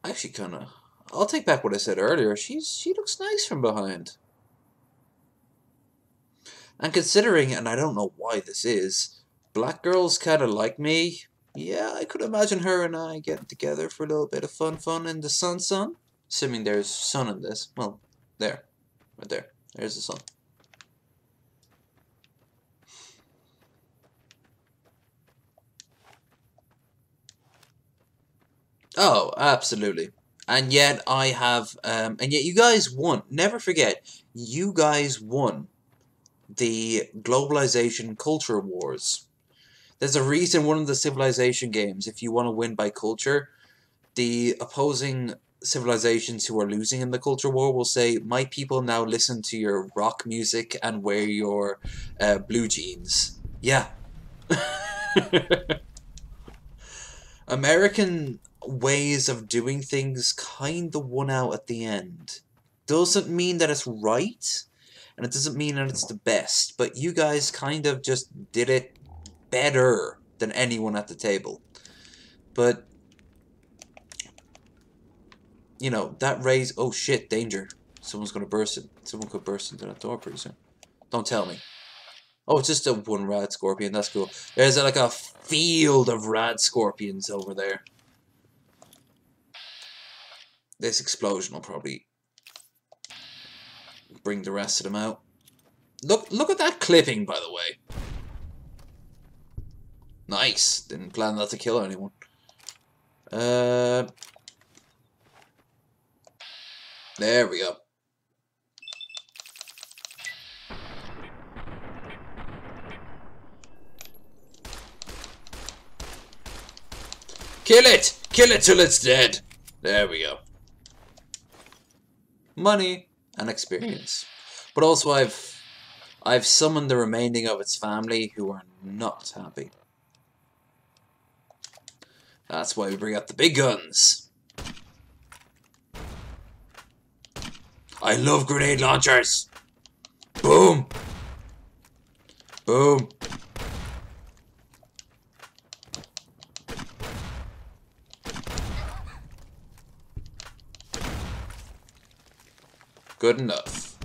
[SPEAKER 1] actually, I'll take back what I said earlier. She looks nice from behind. And considering, and I don't know why this is, black girls kind of like me. Yeah, I could imagine her and I getting together for a little bit of fun in the sun. Assuming there's sun in this. Well, there. Right there. There's the sun. Oh, absolutely. And yet I have, and yet you guys won. Never forget, you guys won the Globalization Culture Wars. There's a reason one of the civilization games, if you want to win by culture, the opposing civilizations who are losing in the culture war will say, my people now listen to your rock music and wear your blue jeans. Yeah. American ways of doing things kind of won out at the end. Doesn't mean that it's right, and it doesn't mean that it's the best, but you guys kind of just did it better than anyone at the table. But, you know, that raised... Oh shit, danger. Someone's gonna burst it. Someone could burst into that door pretty soon. Don't tell me. Oh, it's just a one rad scorpion. That's cool. There's like a field of rad scorpions over there. This explosion will probably bring the rest of them out. Look at that clipping, by the way. Nice. Didn't plan that to kill anyone. There we go. Kill it! Kill it till it's dead! There we go. Money and experience. But also I've summoned the remaining of its family who are not happy. That's why we bring out the big guns. I love grenade launchers! Boom! Boom! Good enough.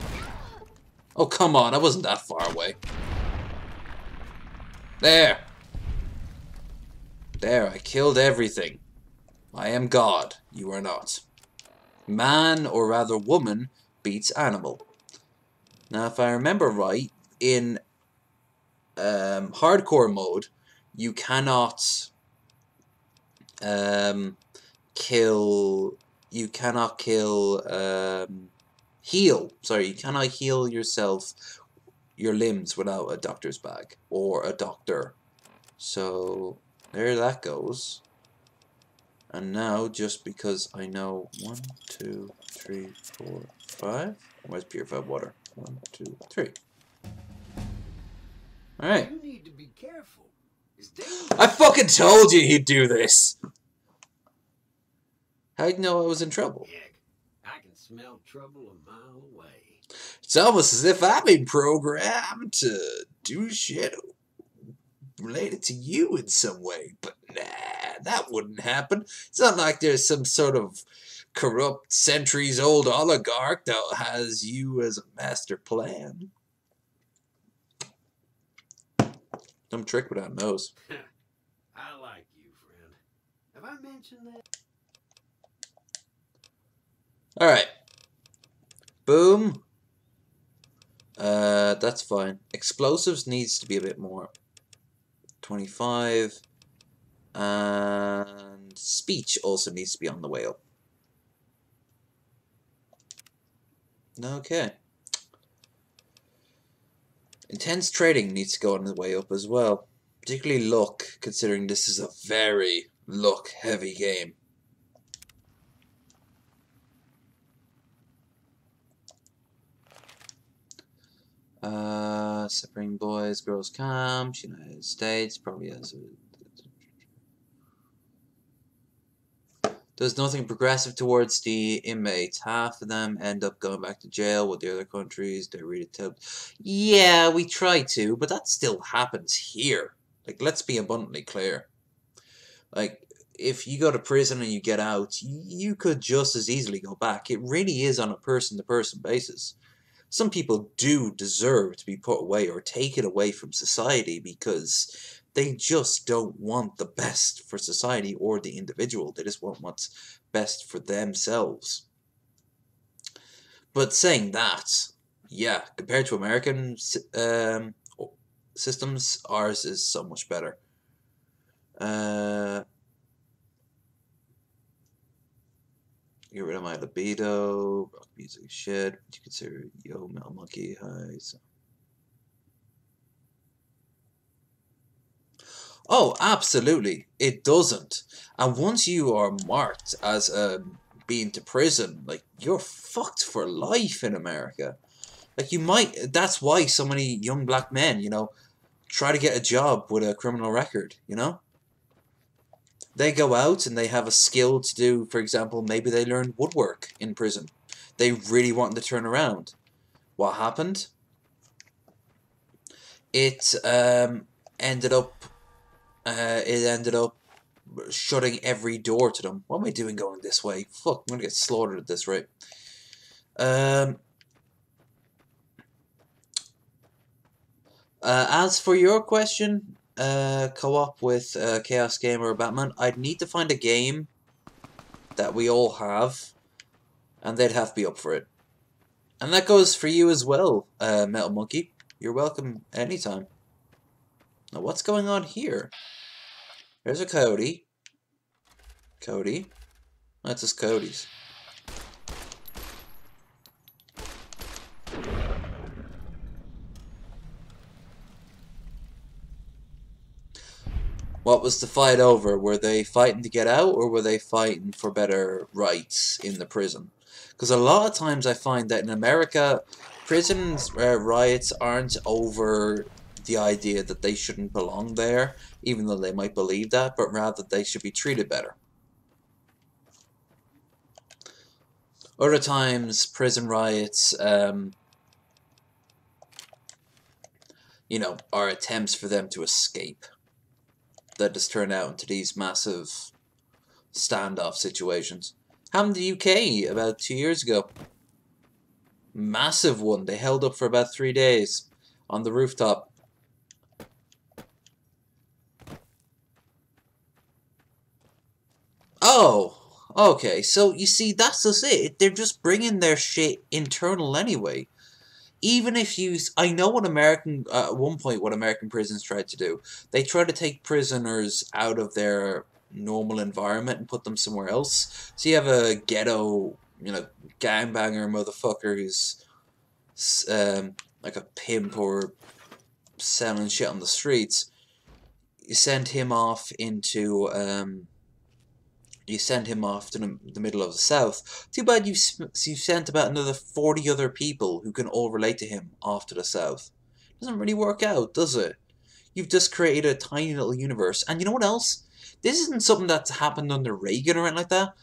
[SPEAKER 1] Oh, come on, I wasn't that far away. There! There, I killed everything. I am God, you are not. Man, or rather woman, beats animal. Now, if I remember right, in hardcore mode, you cannot kill. You cannot kill. Heal. Sorry, you cannot heal yourself, your limbs, without a doctor's bag or a doctor. So there that goes. And now, just because I know 1, 2, 3, 4, 5. Where's purified water? 1, 2, 3. All right.
[SPEAKER 3] You need to be careful. It's
[SPEAKER 1] I fucking told you he'd do this. How'd you know I was in trouble?
[SPEAKER 3] Heck, I can smell trouble a mile away.
[SPEAKER 1] It's almost as if I've been programmed to do shit related to you in some way. But nah, that wouldn't happen. It's not like there's some sort of corrupt, centuries-old oligarch that has you as a master plan. Some trick without a nose.
[SPEAKER 3] I like you, friend. Have I mentioned that?
[SPEAKER 1] Alright. Boom. That's fine. Explosives needs to be a bit more. 25. And speech also needs to be on the way up. Okay. Intense trading needs to go on the way up as well. Particularly luck, considering this is a very luck-heavy game. Separating boys, girls camp, United States, probably has does nothing progressive towards the inmates. Half of them end up going back to jail with the other countries. They read it. Yeah, we try to, but that still happens here. Like, let's be abundantly clear. Like, if you go to prison and you get out, you could just as easily go back. It really is on a person-to-person basis. Some people do deserve to be put away or taken away from society because they just don't want the best for society or the individual. They just want what's best for themselves. But saying that, yeah, compared to American systems, ours is so much better. Get rid of my libido. Rock music is shit. Would you consider Yo Metal Monkey? Hi. So. Oh, absolutely. It doesn't. And once you are marked as being to prison, like, you're fucked for life in America. Like, you might. That's why so many young black men, you know, try to get a job with a criminal record, you know? They go out and they have a skill to do, for example, maybe they learn woodwork in prison. They really want to turn around. What happened? It ended up shutting every door to them. What am I doing going this way? Fuck, I'm gonna get slaughtered at this rate. As for your question, co-op with Chaos Gamer or Batman, I'd need to find a game that we all have, and they'd have to be up for it. And that goes for you as well, Metal Monkey. You're welcome anytime. Now, what's going on here? There's a Cody. Cody. That's just Cody's. What was the fight over? Were they fighting to get out, or were they fighting for better rights in the prison? Because a lot of times I find that in America, prisons riots aren't over the idea that they shouldn't belong there, even though they might believe that, but rather they should be treated better. Other times, prison riots, you know, are attempts for them to escape. That just turn out into these massive standoff situations. Happened in the UK about 2 years ago. Massive one. They held up for about 3 days on the rooftop. Oh, okay. So you see, that's just it. They're just bringing their shit internal anyway. Even if you, I know what at one point what American prisons tried to do. They tried to take prisoners out of their normal environment and put them somewhere else. So you have a ghetto, gangbanger motherfucker who's like a pimp or selling shit on the streets. You send him off into the middle of the South. Too bad you've sent about another 40 other people who can all relate to him off to the South. Doesn't really work out, does it? You've just created a tiny little universe. And you know what else? This isn't something that's happened under Reagan or anything like that.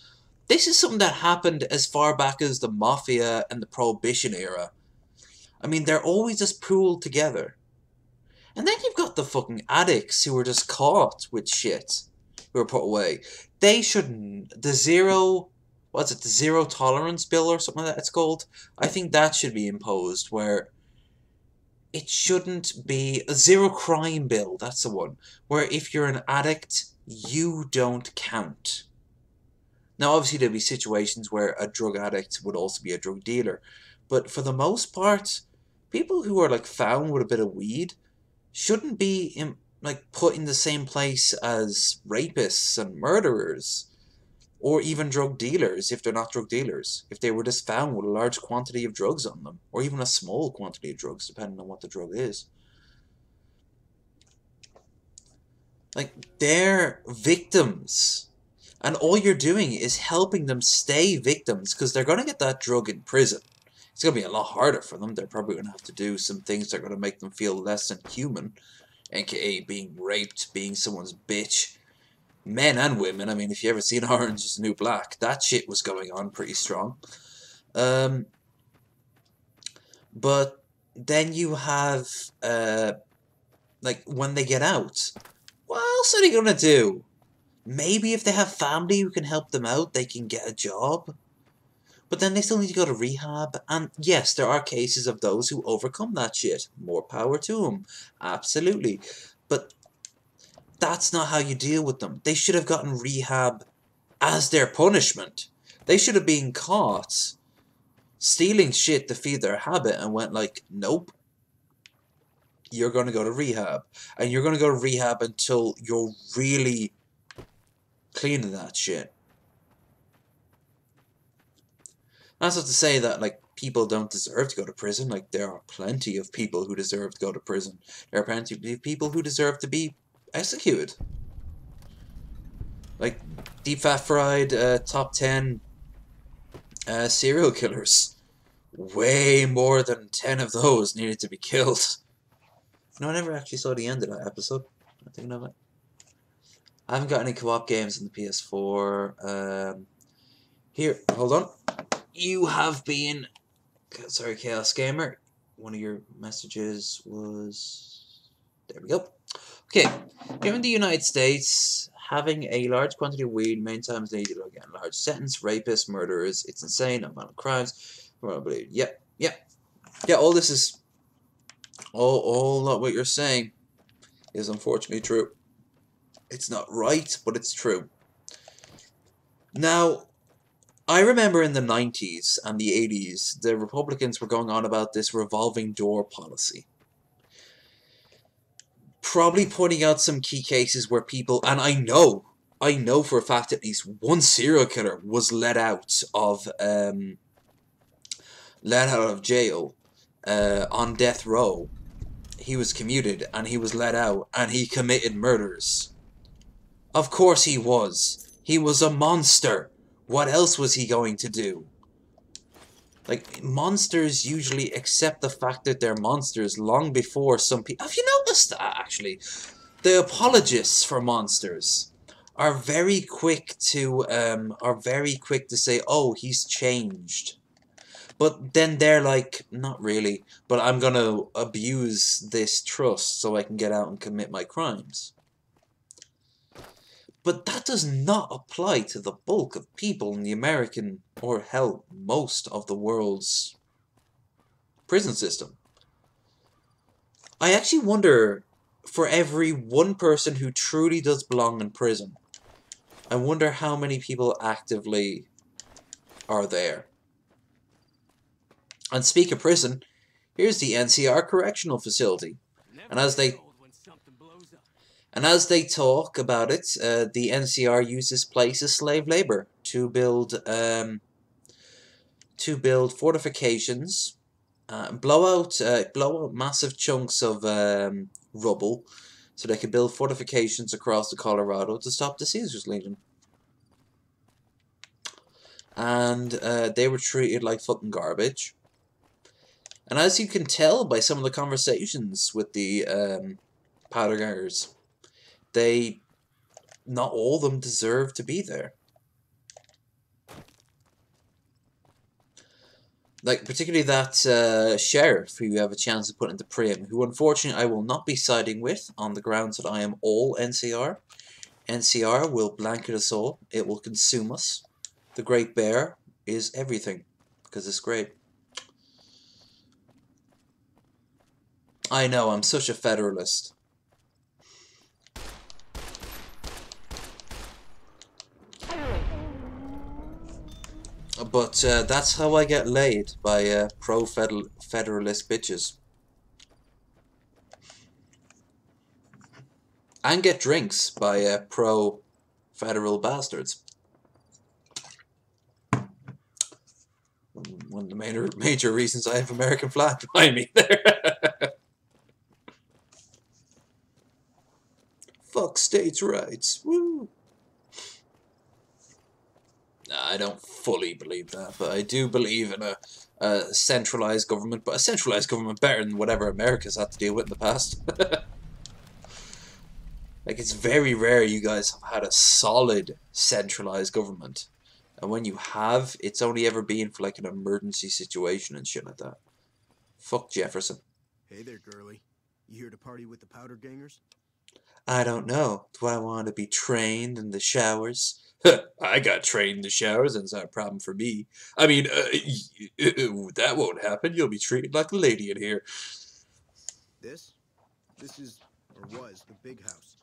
[SPEAKER 1] This is something that happened as far back as the Mafia and the Prohibition era. I mean, they're always just pooled together. And then you've got the fucking addicts who are just caught with shit, who are put away. They shouldn't. The zero tolerance bill or something like that it's called? I think that should be imposed, where it shouldn't be a zero crime bill, that's the one, where if you're an addict, you don't count. Now, obviously, there'll be situations where a drug addict would also be a drug dealer, but for the most part, people who are like found with a bit of weed shouldn't be put in the same place as rapists and murderers, or even drug dealers if they're not drug dealers. If they were just found with a large quantity of drugs on them, or even a small quantity of drugs, depending on what the drug is. Like, they're victims. And all you're doing is helping them stay victims, because they're going to get that drug in prison. It's going to be a lot harder for them. They're probably going to have to do some things that are going to make them feel less than human, aka being raped, being someone's bitch. Men and women. I mean, if you ever seen Orange is the New Black, that shit was going on pretty strong. But then you have, when they get out, what else are they going to do? Maybe if they have family who can help them out, they can get a job. But then they still need to go to rehab. And yes, there are cases of those who overcome that shit. More power to them. Absolutely. But that's not how you deal with them. They should have gotten rehab as their punishment. They should have been caught stealing shit to feed their habit and went like, nope. You're going to go to rehab. And you're going to go to rehab until you're really clean of that shit. That's not to say that, people don't deserve to go to prison. There are plenty of people who deserve to go to prison. There are plenty of people who deserve to be executed. Deep Fat Fried, top 10 serial killers. Way more than 10 of those needed to be killed. No, I never actually saw the end of that episode. I'm thinking of it. I haven't got any co-op games on the PS4. Here, hold on. You have been... Sorry, Chaos Gamer. One of your messages was... There we go. Okay. Here in the United States, having a large quantity of weed many times needed to get a large sentence, rapists, murderers, it's insane, amount of crimes. Yep. Yeah, all this is... All what you're saying is unfortunately true. It's not right, but it's true. Now, I remember in the 90s and the 80s, the Republicans were going on about this revolving door policy. Probably pointing out some key cases where people, and I know for a fact at least one serial killer was let out of jail on death row. He was commuted and he was let out and he committed murders. Of course he was. He was a monster. What else was he going to do? Monsters usually accept the fact that they're monsters long before some people... Have you noticed that, actually? The apologists for monsters are very quick to say, oh, he's changed. But then they're like, not really, but I'm going to abuse this trust so I can get out and commit my crimes. But that does not apply to the bulk of people in the American, or hell, most of the world's prison system. I actually wonder, for every one person who truly does belong in prison, I wonder how many people actively are there. And speak of prison, here's the NCR Correctional Facility. And And as they talk about it, the NCR used this place as slave labor to build fortifications, blow out massive chunks of rubble, so they could build fortifications across the Colorado to stop the Caesar's Legion. And they were treated like fucking garbage. And as you can tell by some of the conversations with the powder gangers, not all of them deserve to be there. Like, particularly that sheriff who you have a chance to put into Prim, who unfortunately I will not be siding with on the grounds that I am all NCR. NCR will blanket us all. It will consume us. The Great Bear is everything, because it's great. I know, I'm such a federalist. But that's how I get laid, by pro-federalist bitches. And get drinks by pro-federal bastards. One of the major reasons I have American flag behind me there. Fuck states' rights. Woo! Nah, I don't fully believe that, but I do believe in a centralized government, but a centralized government better than whatever America's had to deal with in the past. Like, it's very rare you guys have had a solid centralized government. And when you have, it's only ever been for like an emergency situation and shit like that. Fuck Jefferson.
[SPEAKER 4] Hey there, girly. You here to party with the powder gangers?
[SPEAKER 1] I don't know. Do I want to be trained in the showers? I got trained in the showers, and it's not a problem for me. I mean, that won't happen. You'll be treated like a lady in here.
[SPEAKER 4] This is, or was, the Big House.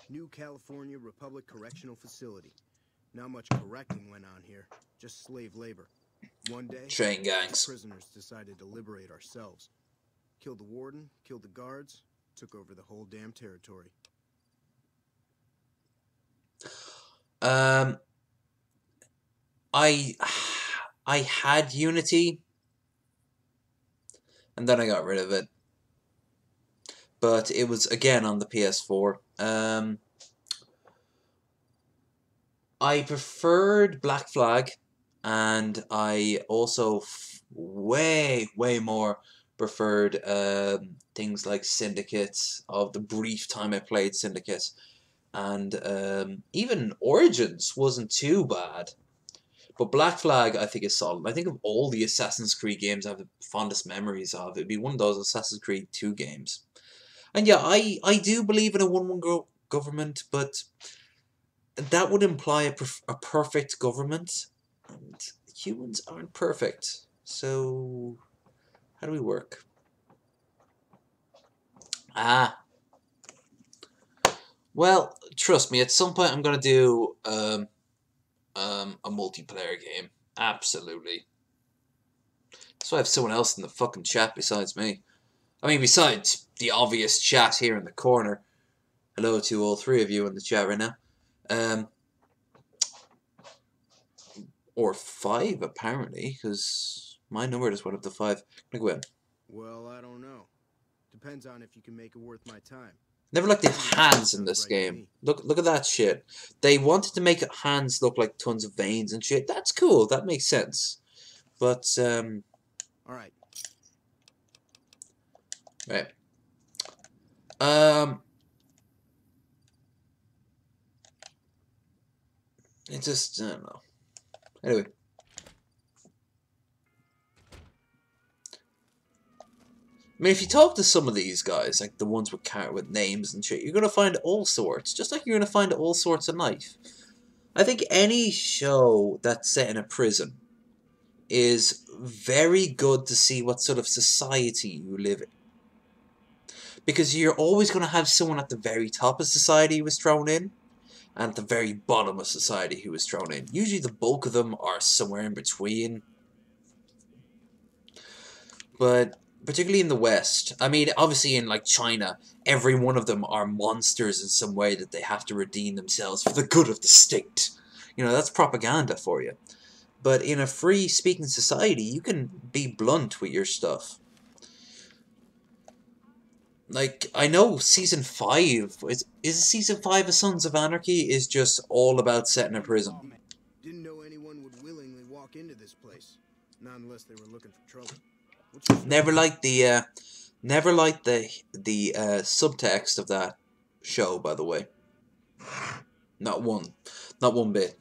[SPEAKER 4] New California Republic Correctional Facility. Not much correcting went on here. Just slave labor. One day,
[SPEAKER 1] Chain gangs.
[SPEAKER 4] prisoners decided to liberate ourselves. Killed the warden, killed the guards, took over the whole damn territory.
[SPEAKER 1] I had Unity, and then I got rid of it. But it was again on the PS4. I preferred Black Flag, and I also way more preferred things like Syndicate, of the brief time I played Syndicate. And even Origins wasn't too bad. But Black Flag, I think, is solid. I think of all the Assassin's Creed games I have the fondest memories of, it'd be one of those Assassin's Creed 2 games. And yeah, I do believe in a one-one government, but that would imply a perfect government. And humans aren't perfect. So, how do we work? Well, trust me, at some point I'm going to do a multiplayer game. Absolutely. So I have someone else in the fucking chat besides me. I mean, besides the obvious chat here in the corner. Hello to all three of you in the chat right now. Or 5, apparently, because my number just went up to 5. I'm going to go in.
[SPEAKER 4] Well, I don't know. Depends on if you can make it worth my time.
[SPEAKER 1] Never liked the hands in this game. Look at that shit. They wanted to make hands look like tons of veins and shit. That's cool. That makes sense. But,
[SPEAKER 4] Alright.
[SPEAKER 1] Right. It just, I don't know. Anyway. I mean, if you talk to some of these guys, like the ones with names and shit, you're going to find all sorts. Just like you're going to find all sorts of life. I think any show that's set in a prison is very good to see what sort of society you live in. Because you're always going to have someone at the very top of society who was thrown in, and at the very bottom of society who was thrown in. Usually the bulk of them are somewhere in between. But particularly in the West, I mean, obviously in like China, every one of them are monsters in some way that they have to redeem themselves for the good of the state. You know, that's propaganda for you. But in a free-speaking society, you can be blunt with your stuff. Like, I know Season 5, is Season 5 of Sons of Anarchy is just all about setting a prison.
[SPEAKER 4] Didn't know anyone would willingly walk into this place. Not unless they were looking for trouble.
[SPEAKER 1] Never liked the subtext of that show, by the way. Not one bit.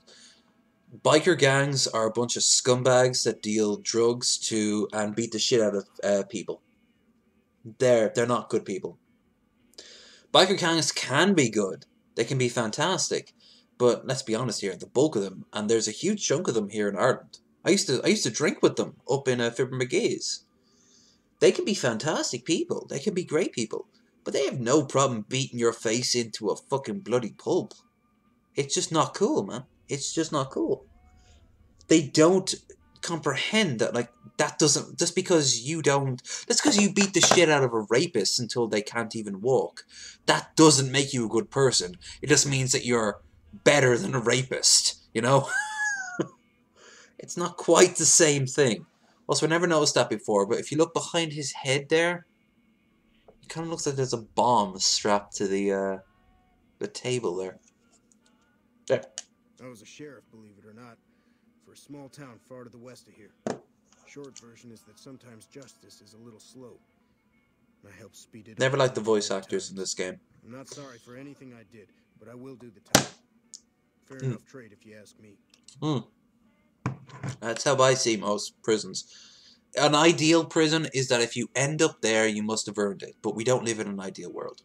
[SPEAKER 1] Biker gangs are a bunch of scumbags that deal drugs to and beat the shit out of people. They're not good people. Biker gangs can be good. They can be fantastic. But let's be honest here, the bulk of them, and there's a huge chunk of them here in Ireland. I used to drink with them up in Fibber McGee's. They can be fantastic people. They can be great people. But they have no problem beating your face into a fucking bloody pulp. It's just not cool, man. It's just not cool. They don't comprehend that, like, that doesn't... Just because you beat the shit out of a rapist until they can't even walk, that doesn't make you a good person. It just means that you're better than a rapist, you know? It's not quite the same thing. Also, I never noticed that before, but if you look behind his head there, it kind of looks like there's a bomb strapped to the table there. There.
[SPEAKER 4] I was a sheriff, believe it or not, for a small town far to the west of here. Short version is that sometimes justice is a little slow. I help speed it up.
[SPEAKER 1] Never liked the voice actors in this game.
[SPEAKER 4] I'm not sorry for anything I did, but I will do the time. Fair enough trade if you ask me.
[SPEAKER 1] That's how I see most prisons. An ideal prison is that if you end up there, you must have earned it. But we don't live in an ideal world.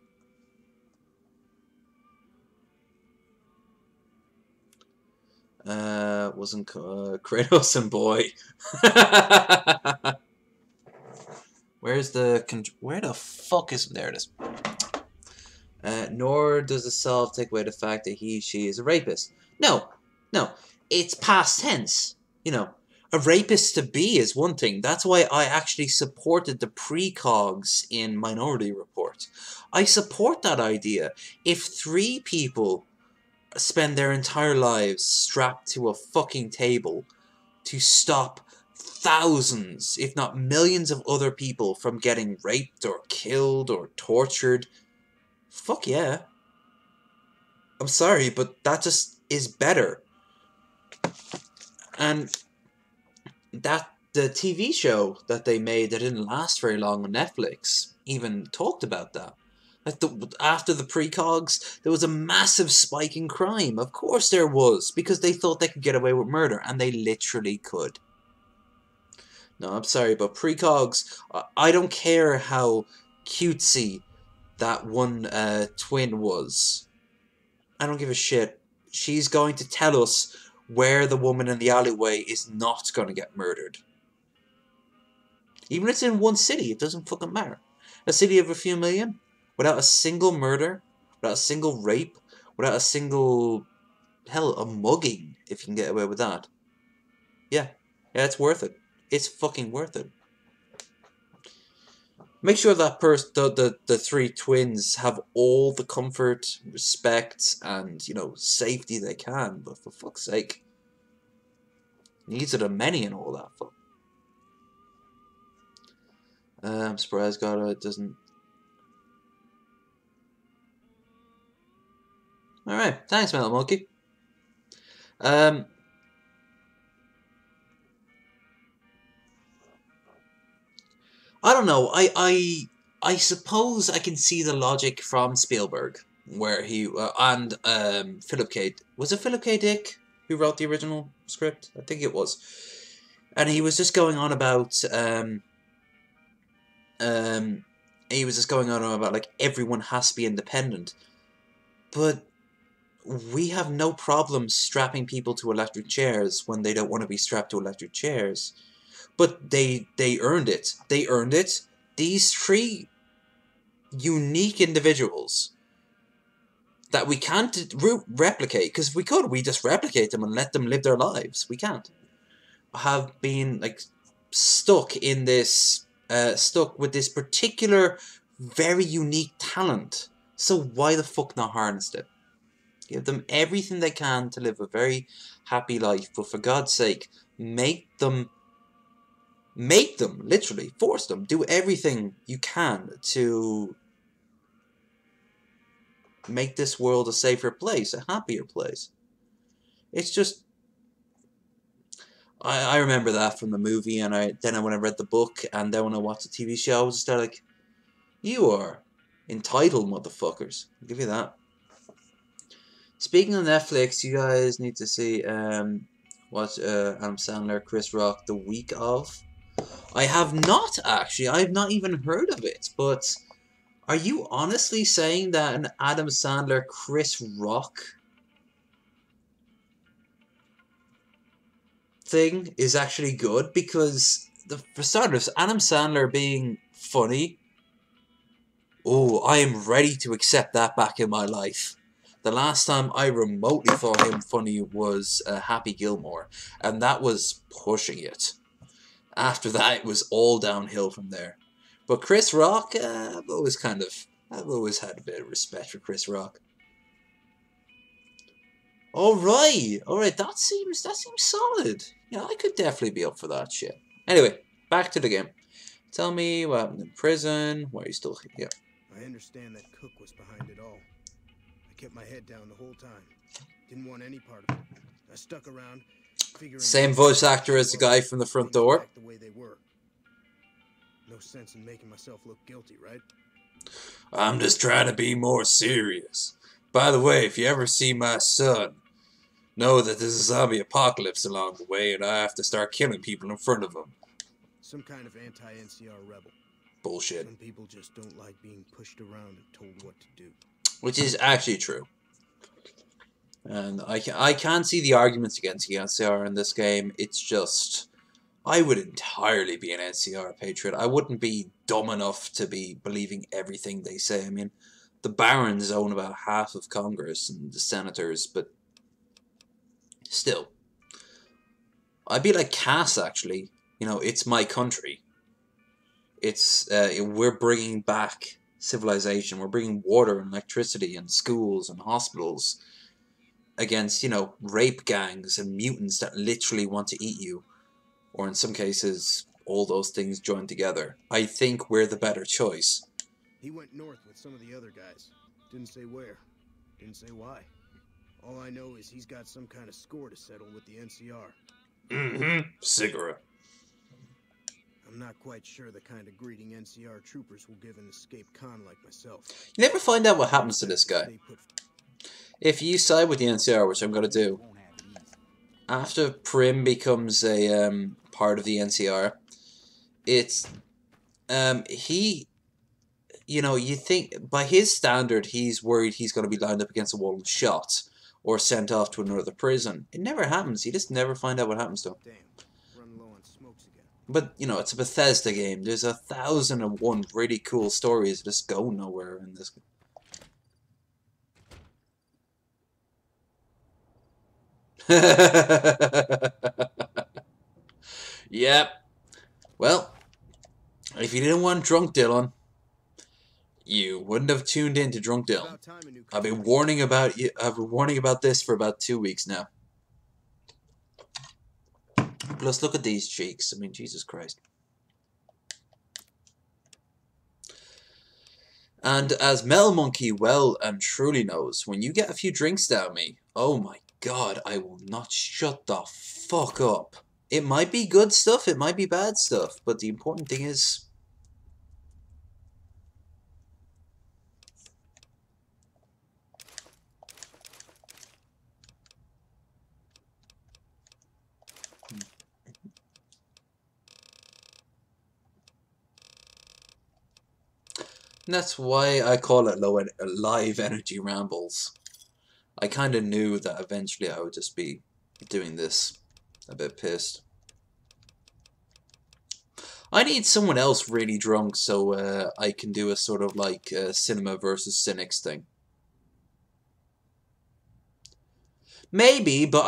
[SPEAKER 1] Wasn't Kratos and boy. Where the fuck is... There it is. Nor does the solve take away the fact that she is a rapist. No. It's past tense. You know, a rapist to be is one thing. That's why I actually supported the precogs in Minority Report. I support that idea. If 3 people spend their entire lives strapped to a fucking table to stop thousands, if not millions of other people from getting raped or killed or tortured, fuck yeah. I'm sorry, but that just is better. And the TV show that they made that didn't last very long on Netflix even talked about that. Like after the precogs, there was a massive spike in crime. Of course there was, because they thought they could get away with murder, and they literally could. No, I'm sorry, but precogs, I don't care how cutesy that one twin was. I don't give a shit. She's going to tell us where the woman in the alleyway is not going to get murdered. Even if it's in one city, it doesn't fucking matter. A city of a few million, without a single murder, without a single rape, without a single... Hell, a mugging, if you can get away with that. Yeah, it's worth it. It's fucking worth it. Make sure that the 3 twins have all the comfort, respect, and, you know, safety they can. But for fuck's sake, needs of the many and all that. Fuck. I'm surprised God doesn't. All right, thanks, Metal Monkey. I don't know. I suppose I can see the logic from Spielberg, where he and Philip K. Was it Philip K. Dick who wrote the original script? I think it was. And he was just going on about like everyone has to be independent, but we have no problem strapping people to electric chairs when they don't want to be strapped to electric chairs. But they earned it. They earned it. These 3 unique individuals that we can't replicate, because if we could, we just replicate them and let them live their lives. We can't. Have been like stuck with this particular very unique talent. So why the fuck not harness it? Give them everything they can to live a very happy life, but for God's sake, make them, literally, force them, do everything you can to make this world a safer place, a happier place. It's just, I remember that from the movie, and then when I read the book, and then when I watched the TV show, I was just like, you are entitled, motherfuckers. I'll give you that. Speaking of Netflix, you guys need to see watch Adam Sandler, Chris Rock, The Week Of. I have not, actually. I have not even heard of it, but are you honestly saying that an Adam Sandler, Chris Rock thing is actually good? Because, for starters, Adam Sandler being funny, oh, I am ready to accept that back in my life. The last time I remotely thought him funny was Happy Gilmore, and that was pushing it. After that, it was all downhill from there. But Chris Rock, I've always had a bit of respect for Chris Rock. Alright, that seems solid. Yeah, I could definitely be up for that shit. Anyway, back to the game. Tell me what happened in prison, why are you still here?
[SPEAKER 4] I understand that Cook was behind it all. I kept my head down the whole time. Didn't want any part of it. I stuck around, figuring...
[SPEAKER 1] Same voice actor as the guy from the front door.
[SPEAKER 4] The way they were. No sense in making myself look guilty, right?
[SPEAKER 1] I'm just trying to be more serious. By the way, if you ever see my son, know that there's a zombie apocalypse along the way, and I have to start killing people in front of him.
[SPEAKER 4] Some kind of anti-NCR rebel.
[SPEAKER 1] Bullshit.
[SPEAKER 4] Some people just don't like being pushed around and told what to do.
[SPEAKER 1] Which is actually true. And I can't see the arguments against the NCR in this game. It's just, I would entirely be an NCR patriot. I wouldn't be dumb enough to be believing everything they say. I mean, the Barons own about half of Congress and the senators, but still. I'd be like Cass, actually. You know, it's my country. It's, we're bringing back civilization. We're bringing water and electricity and schools and hospitals against, you know, rape gangs and mutants that literally want to eat you. Or in some cases, all those things joined together. I think we're the better choice.
[SPEAKER 4] He went north with some of the other guys. Didn't say where. Didn't say why. All I know is he's got some kind of score to settle with the NCR.
[SPEAKER 1] Mm-hmm. Cigarette.
[SPEAKER 4] I'm not quite sure the kind of greeting NCR troopers will give an escaped con like myself.
[SPEAKER 1] You never find out what happens to this guy. If you side with the NCR, which I'm going to do, after Prim becomes a part of the NCR, it's he, you know, you think by his standard he's worried he's going to be lined up against a wall and shot or sent off to another prison. It never happens. You just never find out what happens to him.
[SPEAKER 4] Damn, run low on smokes again.
[SPEAKER 1] But you know, it's a Bethesda game. There's 1,001 really cool stories that just go nowhere in this. Yep. Well, if you didn't want Drunk Dylan, you wouldn't have tuned in to Drunk Dylan. I've been warning about you. I've been warning about this for about 2 weeks now. Plus, look at these cheeks. I mean, Jesus Christ. And as Metal Monkey well and truly knows, when you get a few drinks down me, oh my God, I will not shut the fuck up. It might be good stuff, it might be bad stuff, but the important thing is... And that's why I call it live energy rambles. I kind of knew that eventually I would just be doing this a bit pissed. I need someone else really drunk so I can do a sort of like cinema versus cynics thing. Maybe, but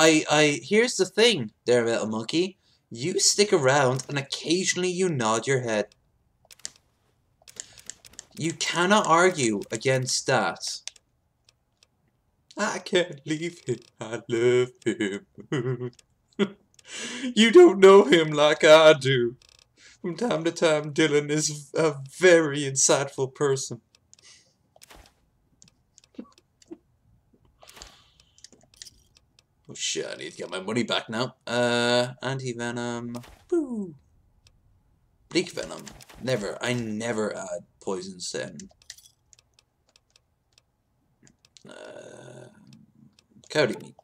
[SPEAKER 1] here's the thing there, Metal Monkey. You stick around and occasionally you nod your head. You cannot argue against that. I can't leave him. I love him. You don't know him like I do. From time to time, Dylan is a very insightful person. Oh shit, I need to get my money back now. Anti-venom. Boo. Bleak venom. I never add poisons to anything. Cody meat.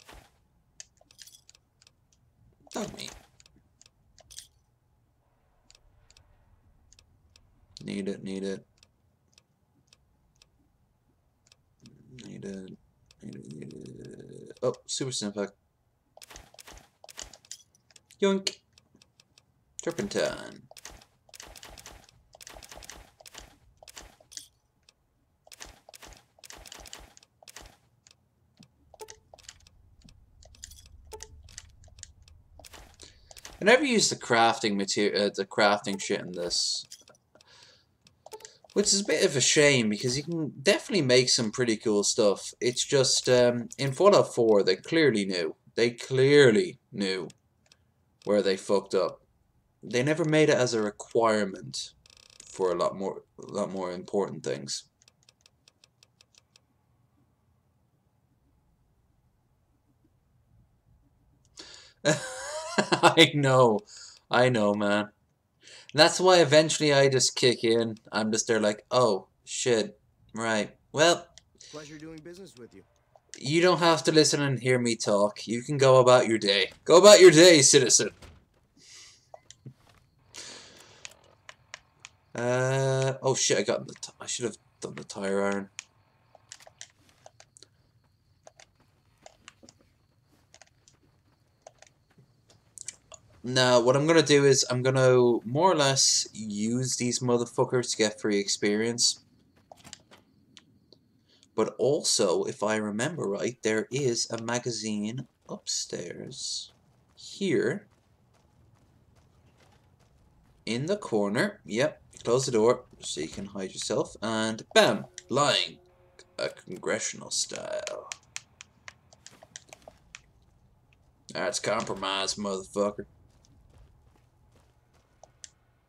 [SPEAKER 1] Dog meat. Need it. Need it. Oh, super Stimpack. Yoink. Turpentine. I never used the crafting material, the crafting shit in this, which is a bit of a shame because you can definitely make some pretty cool stuff. It's just in Fallout 4 they clearly knew. They clearly knew where they fucked up. They never made it as a requirement for a lot more important things. I know, man. And that's why eventually I just kick in. I'm just there like, oh, shit, right. Well,
[SPEAKER 4] Pleasure doing business with you.
[SPEAKER 1] You don't have to listen and hear me talk. You can go about your day. Go about your day, citizen. Oh shit, I should have done the tire iron. Now, what I'm gonna do is I'm gonna more or less use these motherfuckers to get free experience. But also, if I remember right, there is a magazine upstairs here in the corner. Yep, close the door so you can hide yourself, and bam, lying a congressional style. That's compromise, motherfucker.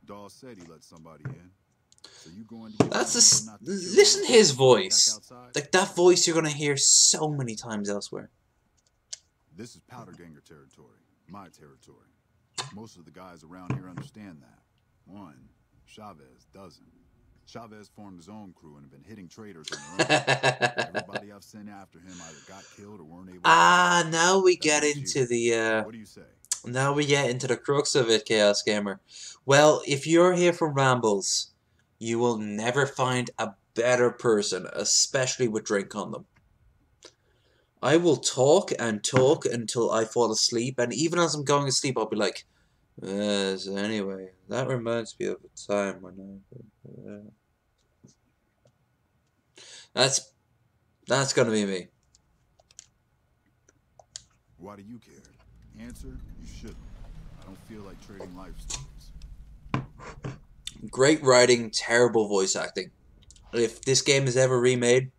[SPEAKER 5] Dawes said he let somebody in. So you going to
[SPEAKER 1] That's listen to his voice. Like that voice you're gonna hear so many times elsewhere.
[SPEAKER 5] This is Powder Ganger territory, my territory. Most of the guys around here understand that. One, Chavez doesn't. Chavez formed his own crew and have been hitting traders on their own. Everybody I've sent after him either got killed or weren't able to.
[SPEAKER 1] Now we get into the
[SPEAKER 5] What do you say?
[SPEAKER 1] now we get into the crux of it, Chaos Gamer. Well, if you're here from Rambles, you will never find a better person, especially with drink on them. I will talk and talk until I fall asleep, and even as I'm going to sleep, I'll be like, so anyway, that reminds me of a time when That's gonna be me.
[SPEAKER 5] Why do you care? Answer, you shouldn't. I don't feel like trading life stories.
[SPEAKER 1] Great writing, terrible voice acting. If this game is ever remade,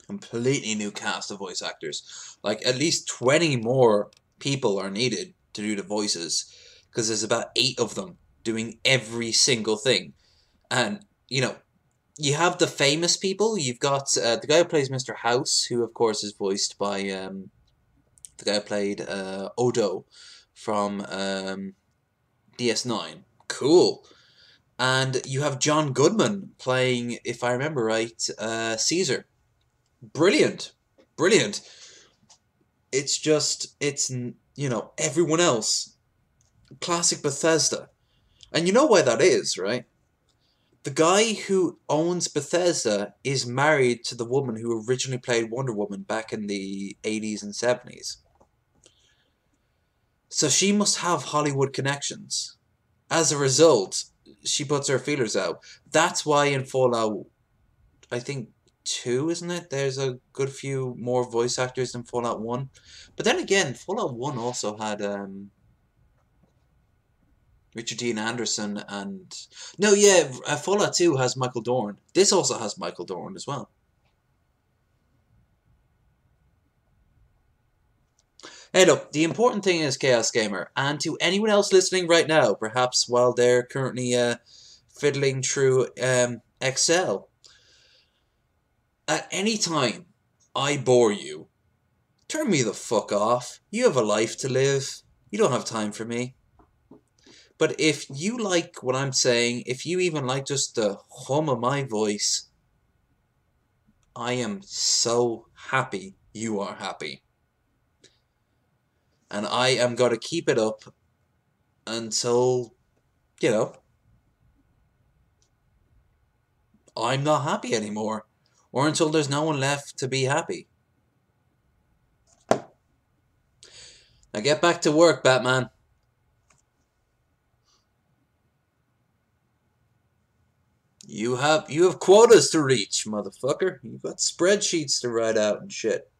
[SPEAKER 1] completely new cast of voice actors. Like, at least 20 more people are needed to do the voices, because there's about 8 of them doing every single thing. And, you know, you have the famous people. You've got the guy who plays Mr. House, who, of course, is voiced by the guy who played Odo from DS9. Cool. And you have John Goodman playing, if I remember right, Caesar. Brilliant. Brilliant. It's just, it's, you know, everyone else. Classic Bethesda. And you know why that is, right? The guy who owns Bethesda is married to the woman who originally played Wonder Woman back in the 80s and 70s. So she must have Hollywood connections. As a result, she puts her feelers out. That's why in Fallout, I think 2, isn't it? There's a good few more voice actors than Fallout 1. But then again, Fallout 1 also had Richard Dean Anderson and... No, yeah, Fallout 2 has Michael Dorn. This also has Michael Dorn as well. Hey, look, the important thing is, Chaos Gamer, and to anyone else listening right now, perhaps while they're currently fiddling through Excel, at any time I bore you, turn me the fuck off. You have a life to live. You don't have time for me. But if you like what I'm saying, if you even like just the hum of my voice, I am so happy you are happy. And I am going to keep it up until, you know, I'm not happy anymore. Or until there's no one left to be happy. Now get back to work, Batman. You have quotas to reach, motherfucker. You've got spreadsheets to write out and shit.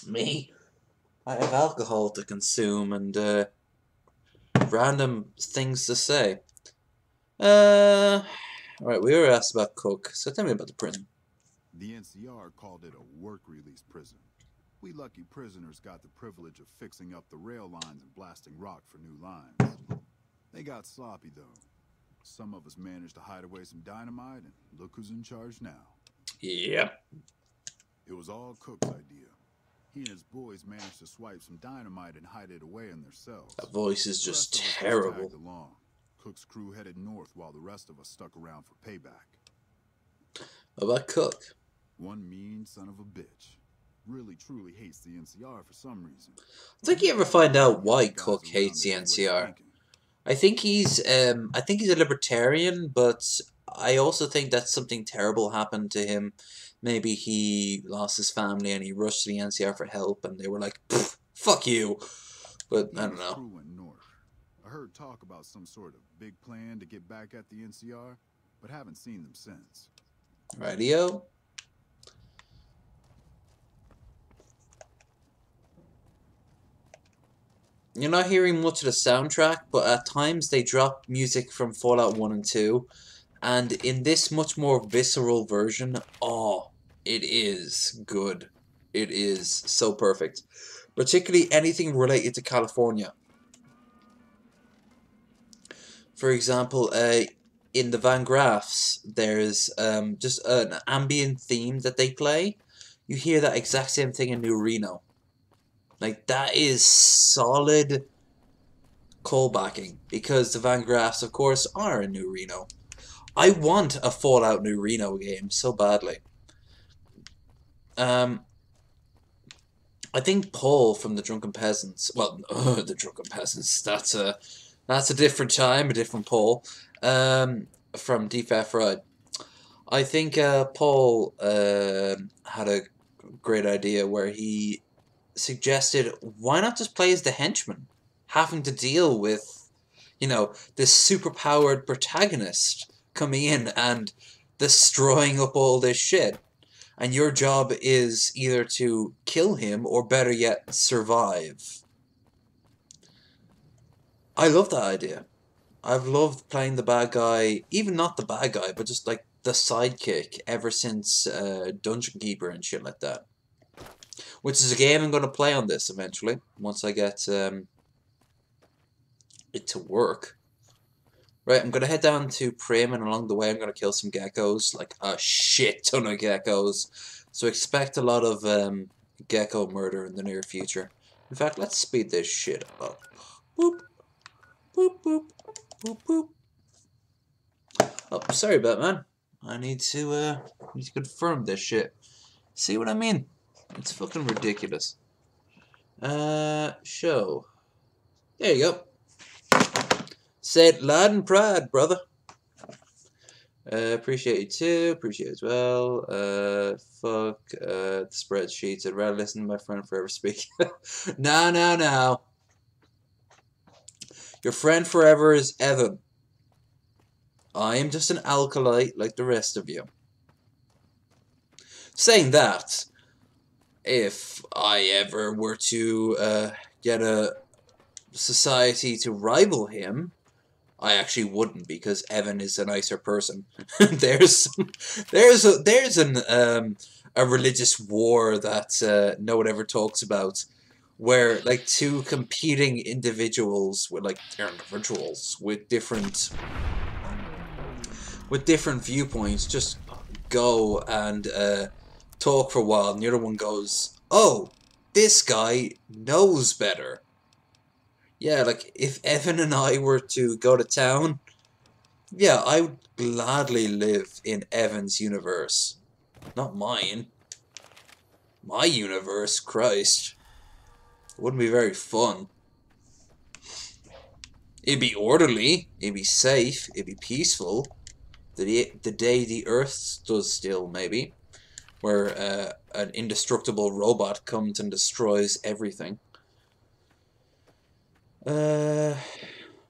[SPEAKER 1] Me? I have alcohol to consume and random things to say. Alright, we were asked about Cook, so tell me about the prison.
[SPEAKER 5] The NCR called it a work release prison. We lucky prisoners got the privilege of fixing up the rail lines and blasting rock for new lines. They got sloppy though. Some of us managed to hide away some dynamite, and look who's in charge now.
[SPEAKER 1] Yep.
[SPEAKER 5] It was all Cook's idea. He and his boys managed to swipe some dynamite and hide it away in their cells.
[SPEAKER 1] That voice is
[SPEAKER 5] The
[SPEAKER 1] just
[SPEAKER 5] rest of us
[SPEAKER 1] terrible.
[SPEAKER 5] tagged along. Cook's crew headed north while the rest of us stuck around for payback.
[SPEAKER 1] What about Cook?
[SPEAKER 5] One mean son of a bitch. Really truly hates the NCR for some reason.
[SPEAKER 1] I think you ever find out why Cook hates the NCR. I think he's a libertarian, but I also think that something terrible happened to him. Maybe he lost his family and he rushed to the NCR for help, and they were like, "Fuck you." But I don't know.
[SPEAKER 5] Crew went north. I heard talk about some sort of big plan to get back at the NCR, but haven't seen them since.
[SPEAKER 1] Radio. You're not hearing much of the soundtrack, but at times they drop music from Fallout 1 and 2. And in this much more visceral version, oh, it is good. It is so perfect. Particularly anything related to California. For example, in the Van Graffs, there's just an ambient theme that they play. You hear that exact same thing in New Reno. Like, that is solid callbacking, because the Van Graffs, of course, are in New Reno. I want a Fallout New Reno game so badly. I think Paul from the Drunken Peasants, well, the Drunken Peasants, that's a different time, a different Paul, from DFAF Ride. I think Paul had a great idea where he suggested, why not just play as the henchman, having to deal with, you know, this superpowered protagonist coming in and destroying up all this shit, and your job is either to kill him or, better yet, survive. I love that idea. I've loved playing the bad guy, even not the bad guy, but just like the sidekick ever since Dungeon Keeper and shit like that. Which is a game I'm going to play on this eventually, once I get it to work. Right, I'm going to head down to Prim, and along the way I'm going to kill some geckos, like a shit ton of geckos. So expect a lot of gecko murder in the near future. In fact, let's speed this shit up. Boop, boop, boop, boop, boop. Oh, sorry, Batman. I need to confirm this shit. See what I mean? It's fucking ridiculous. Show. There you go. Say it loud and proud, brother. Appreciate you too. Appreciate you as well. Fuck the spreadsheets. I'd rather listen to my friend forever speak. No. Your friend forever is Evan. I am just an alkalite like the rest of you. Saying that, if I ever were to get a society to rival him, I actually wouldn't, because Evan is a nicer person. there's a religious war that no one ever talks about, where like two competing individuals with different viewpoints just go and talk for a while, and the other one goes, "Oh, this guy knows better." Yeah, like, if Evan and I were to go to town, yeah, I would gladly live in Evan's universe. Not mine. My universe, Christ. It wouldn't be very fun. It'd be orderly, it'd be safe, it'd be peaceful. The day the Earth stood still, maybe. Where an indestructible robot comes and destroys everything.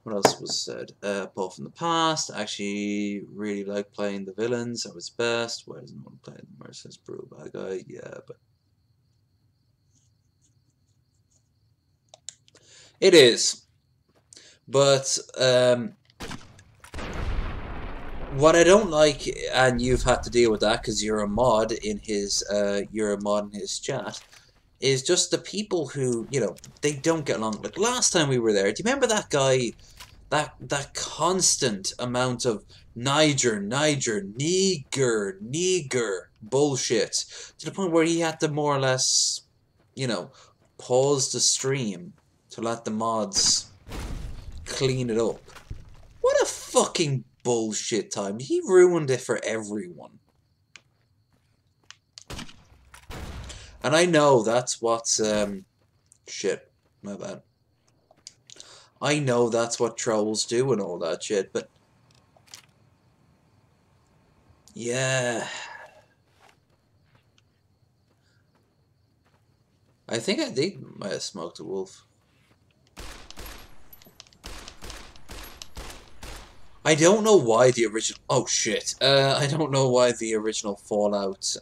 [SPEAKER 1] What else was said? Apart from the past, I actually really like playing the villains. That was best. Why doesn't one play the merciless brutal bad guy? Yeah, but it is. But what I don't like, and you've had to deal with that because you're a mod in his chat, is just the people who, you know, they don't get along. Like last time we were there, do you remember that guy? That constant amount of Niger bullshit, to the point where he had to more or less, you know, pause the stream to let the mods clean it up. What a fucking bullshit time. He ruined it for everyone. And I know that's what's shit, my bad. I know that's what trolls do and all that shit, but yeah. I think I might have smoked a wolf. I don't know why the original... Oh, shit. I don't know why the original Fallout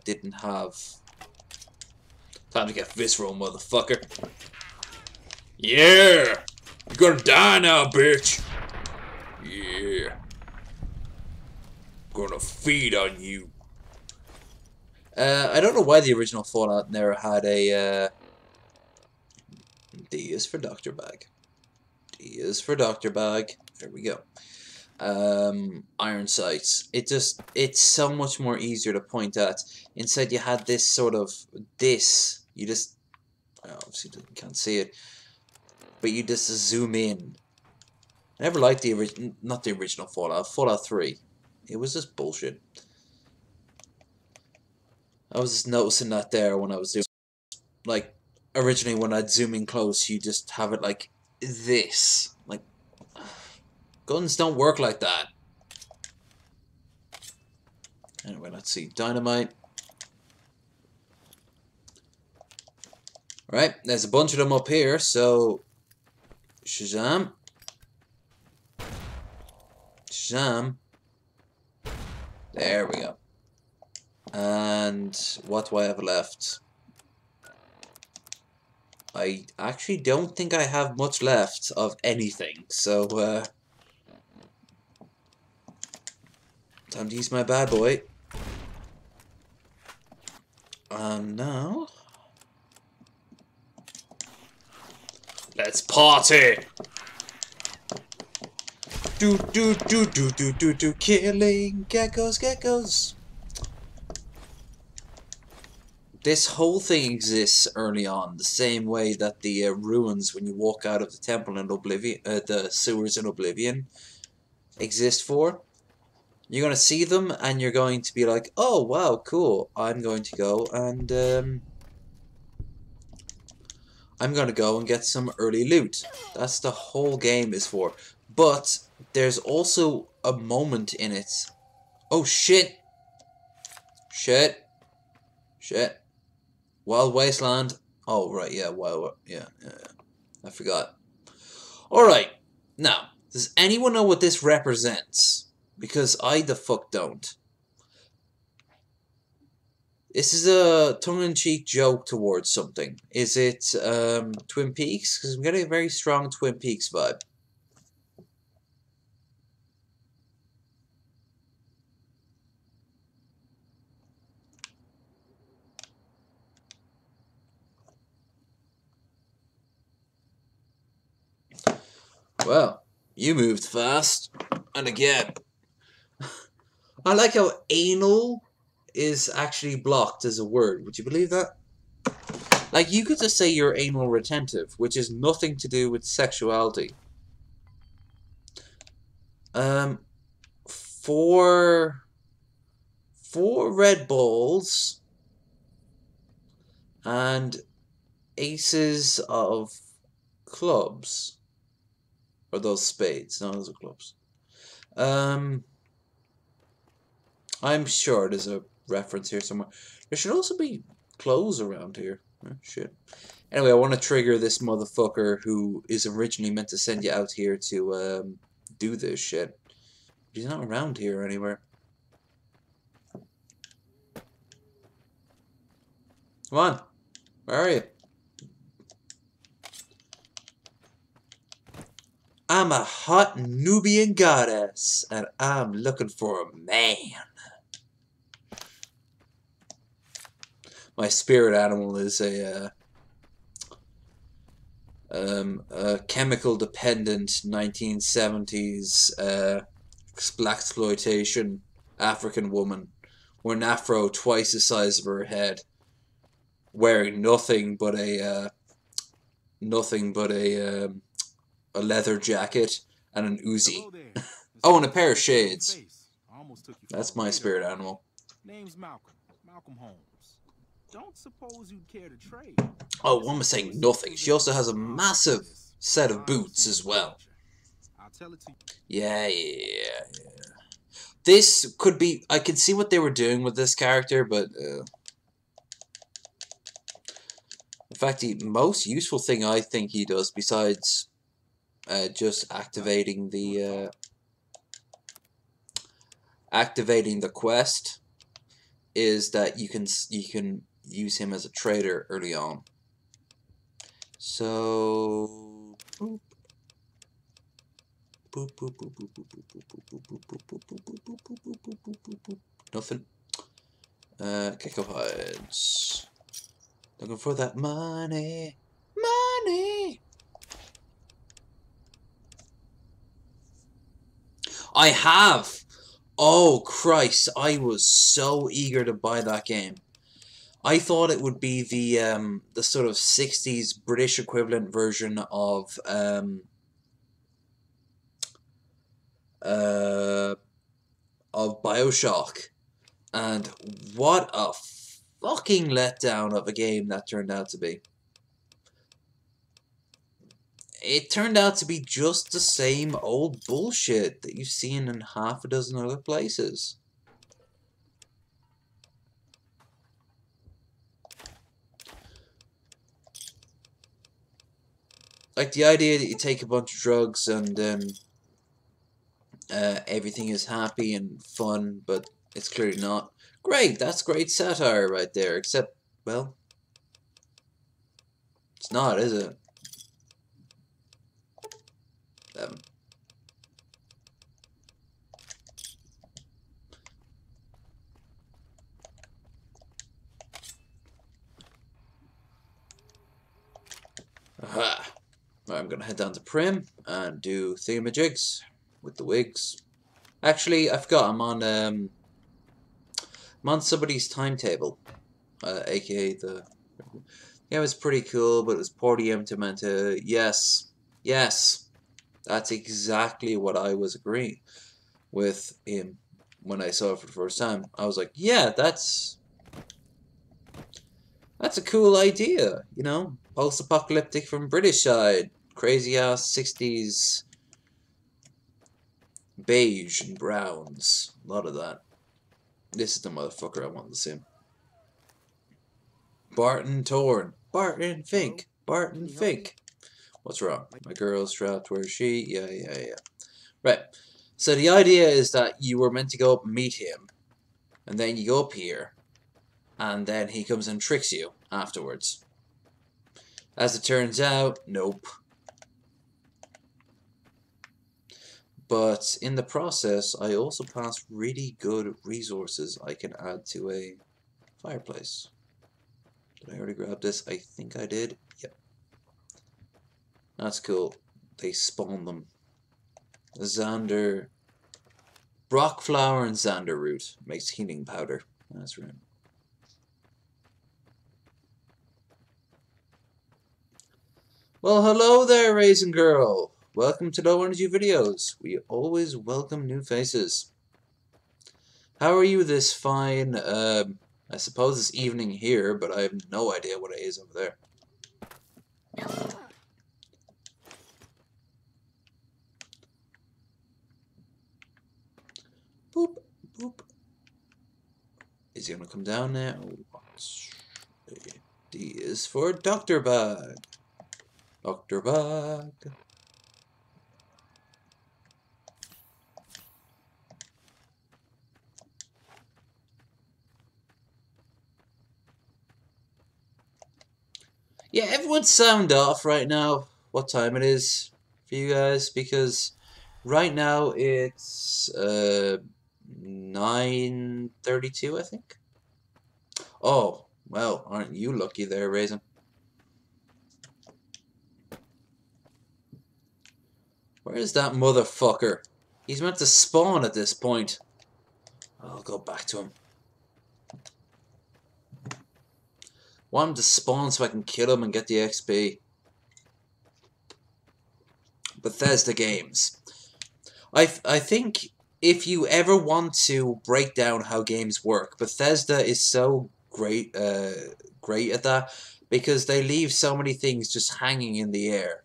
[SPEAKER 1] didn't have... Time to get visceral, motherfucker. Yeah! You're gonna die now, bitch! Yeah. Gonna feed on you. I don't know why the original Fallout never had a, D is for Dr. Bag. D is for Dr. Bag. There we go. Iron sights. It's so much more easier to point at. Instead, you had this sort of, you just, obviously you can't see it, but you just zoom in. I never liked the original, not the original Fallout 3. It was just bullshit. I was just noticing that there when I was doing, like, originally when I'd zoom in close, you just have it like this. Like, guns don't work like that. Anyway, let's see. Dynamite. Alright, there's a bunch of them up here, so... Shazam. Shazam. There we go. And what do I have left? I actually don't think I have much left of anything, so time to use my bad boy. Now let's party. Do killing geckos. This whole thing exists early on, the same way that the ruins when you walk out of the temple in Oblivion, the sewers in Oblivion, exist for. You're going to see them and you're going to be like, oh wow, cool, I'm going to go and get some early loot. That's the whole game is for. But there's also a moment in it. Oh shit. Shit. Wild Wasteland. Oh, right, yeah, yeah. I forgot. Alright, now, does anyone know what this represents? Because I the fuck don't. This is a tongue-in-cheek joke towards something. Is it Twin Peaks? Because I'm getting a very strong Twin Peaks vibe. Well, you moved fast. And again, I like how anal is actually blocked as a word. Would you believe that? Like, you could just say you're anal retentive, which is nothing to do with sexuality. Four red balls and aces of clubs. Or those spades? No, those are clubs. I'm sure there's a reference here somewhere. There should also be clothes around here. Oh, shit. Anyway, I want to trigger this motherfucker who is originally meant to send you out here to do this shit. He's not around here anywhere. Come on. Where are you? I'm a hot Nubian goddess, and I'm looking for a man. My spirit animal is a chemical-dependent 1970s blaxploitation African woman, with an afro twice the size of her head, wearing nothing but a leather jacket and an Uzi. Oh, and a pair of shades. That's my spirit animal.
[SPEAKER 6] Name's Malcolm Holmes. Don't suppose you'd care to trade?
[SPEAKER 1] Oh, one was saying nothing. She also has a massive set of boots as well. Yeah. This could be... I can see what they were doing with this character, but... in fact, the most useful thing I think he does, besides just activating the quest, is that you can use him as a trader early on. So boop. Boop, boop, boop, boop, boop, boop, boop, boop, boop, boop, boop, boop, boop, boop, boop, boop, boop, boop, boop, boop. Nothing. Gecko hides. Looking for that money. Money. I have. Oh Christ! I was so eager to buy that game. I thought it would be the sort of 60s British equivalent version of BioShock, and what a fucking letdown of a game that turned out to be. It turned out to be just the same old bullshit that you've seen in half a dozen other places. Like the idea that you take a bunch of drugs and then everything is happy and fun, but it's clearly not. Great, that's great satire right there, except, well, it's not, is it? Aha. Right, I'm gonna head down to Prim and do thingamajigs with the wigs. Actually, I forgot, I'm on somebody's timetable, aka the... Yeah, it was pretty cool, but it was poorly implemented. Yes, that's exactly what I was agreeing with him when I saw it for the first time. I was like, yeah, that's a cool idea, you know? Post-apocalyptic from British side. Crazy-ass 60s beige and browns. A lot of that. This is the motherfucker I wanted to see. Barton Torn. Barton Fink. Barton Fink. What's wrong? My girl's trapped. Where is she? Yeah. Right. So the idea is that you were meant to go up and meet him. And then you go up here. and then he comes and tricks you afterwards. As it turns out, nope. But in the process, I also pass really good resources I can add to a fireplace. Did I already grab this? I think I did. Yep. That's cool. They spawn them. Xander. Brock flower and xander root makes healing powder. That's right. Well, hello there, Raisin Girl. Welcome to Low Energy Videos. We always welcome new faces. How are you this fine, I suppose it's evening here, but I have no idea what it is over there. Boop, boop. Is he gonna come down now? D is for Dr. Bug. Dr. Bug. Yeah, everyone's sound off right now. What time it is for you guys? Because right now it's 9:32, I think. Oh, well, aren't you lucky there, Raisin? Where is that motherfucker? He's meant to spawn at this point. I'll go back to him. Want him to spawn so I can kill him and get the XP. Bethesda Games. I think if you ever want to break down how games work, Bethesda is so great at that because they leave so many things just hanging in the air.